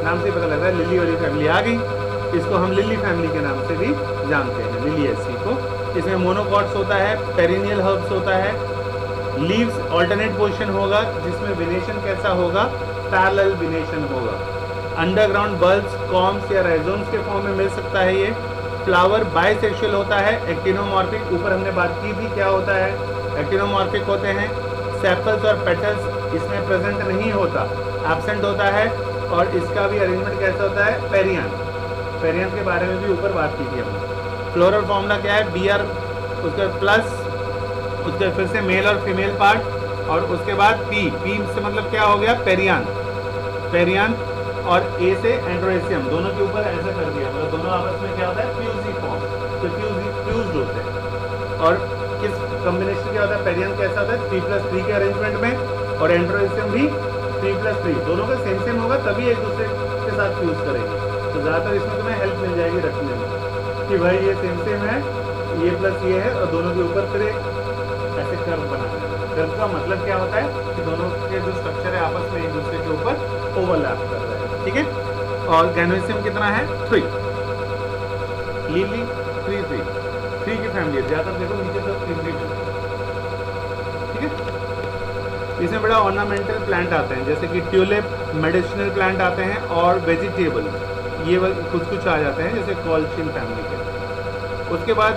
नाम से पता लगता है लिली वाली फैमिली आ गई, इसको हम लिली फैमिली के नाम से भी जानते हैं, लिलीएसी को। इसमें मोनोकॉट्स होता है, पेरिनियल हर्ब्स होता है, लीव्स ऑल्टरनेट पोजीशन होगा, जिसमें वेनेशन कैसा होगा, पैरेलल वेनेशन होगा। अंडरग्राउंड बल्ब्स, कॉम्स या राइजोम्स के फॉर्म में मिल सकता है ये। फ्लावर बाइसेक्सुअल होता है, एक्टिनोमॉर्फिक, ऊपर हमने बात की थी क्या होता है, एक्टिनोमॉर्फिक होते हैं। सेपल्स और पेटल्स इसमें प्रेजेंट नहीं होता, एब्सेंट होता है। और इसका भी अरेंजमेंट कैसा होता है, पेरियन, पेरियन के बारे में भी ऊपर बात की थी हमने। फ्लोरल फॉर्मूला क्या है, Br, उसके प्लस, उसके फिर से मेल और फीमेल पार्ट, और उसके बाद P से मतलब क्या हो गया, पेरियन, पेरियन। और ए से एंड्रोसियम दोनों के ऊपर ऐसा कर दिया, मतलब दोनों आपस में क्या होता है, फ्यूजिफॉर्म, तो फ्यूज्ड होते हैं। और किस कॉम्बिनेशन क्या होता है, पेरियम कैसा होता है 3+3 के अरेंजमेंट में, और एंड्रोसियम भी 3+3, दोनों का सेम होगा तभी एक दूसरे के साथ फ्यूज करेंगे। तो ज़्यादातर इसमें तुम्हें हेल्प मिल जाएगी रखने में कि भाई ये सेम है, ये प्लस ये है, और दोनों के ऊपर फिर ऐसे कर्व बना देना। कर्व का मतलब क्या होता है कि दोनों के जो स्ट्रक्चर है आपस में एक दूसरे के ऊपर ओवरलैप कर रहे हैं, ठीक है। और गैनोसियम कितना है 3, लीली 3 की फैमिली है, ज़्यादातर देखो नीचे सब 3 ठीक है। इसमें बड़ा ऑर्नामेंटल प्लांट आते हैं, जैसे कि ट्यूलिप, मेडिसिनल प्लांट आते हैं, और वेजिटेबल ये कुछ आ जाते हैं, जैसे कॉल्चिन फैमिली के। उसके बाद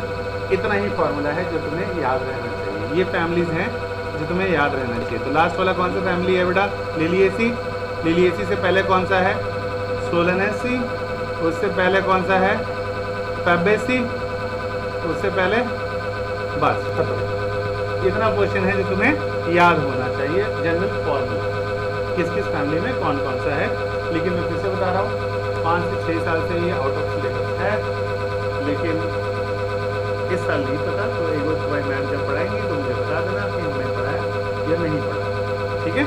इतना ही फार्मूला है जो तुम्हें याद रहना चाहिए, ये फैमिलीज हैं जो तुम्हें याद रहना चाहिए। तो लास्ट वाला कौन सा फैमिली है बेटा, लिलिएसी। लिलिएसी से पहले कौन सा है, सोलेनेसी। उससे पहले कौन सा है, फैबेसी। उससे पहले, बस खत्म। इतना क्वेश्चन है जो तुम्हें याद होना चाहिए, जनरल फॉर्मूला किस किस फैमिली में कौन कौन सा है। लेकिन मैं फिर से बता रहा हूँ 5 से 6 साल से ये आउट ऑफ सिलेबस है, लेकिन इस साल नहीं पता, तो एक बार मैम जब पढ़ाएंगे तो मुझे बता देना कि हमने पढ़ाया या नहीं पढ़ाया, ठीक है।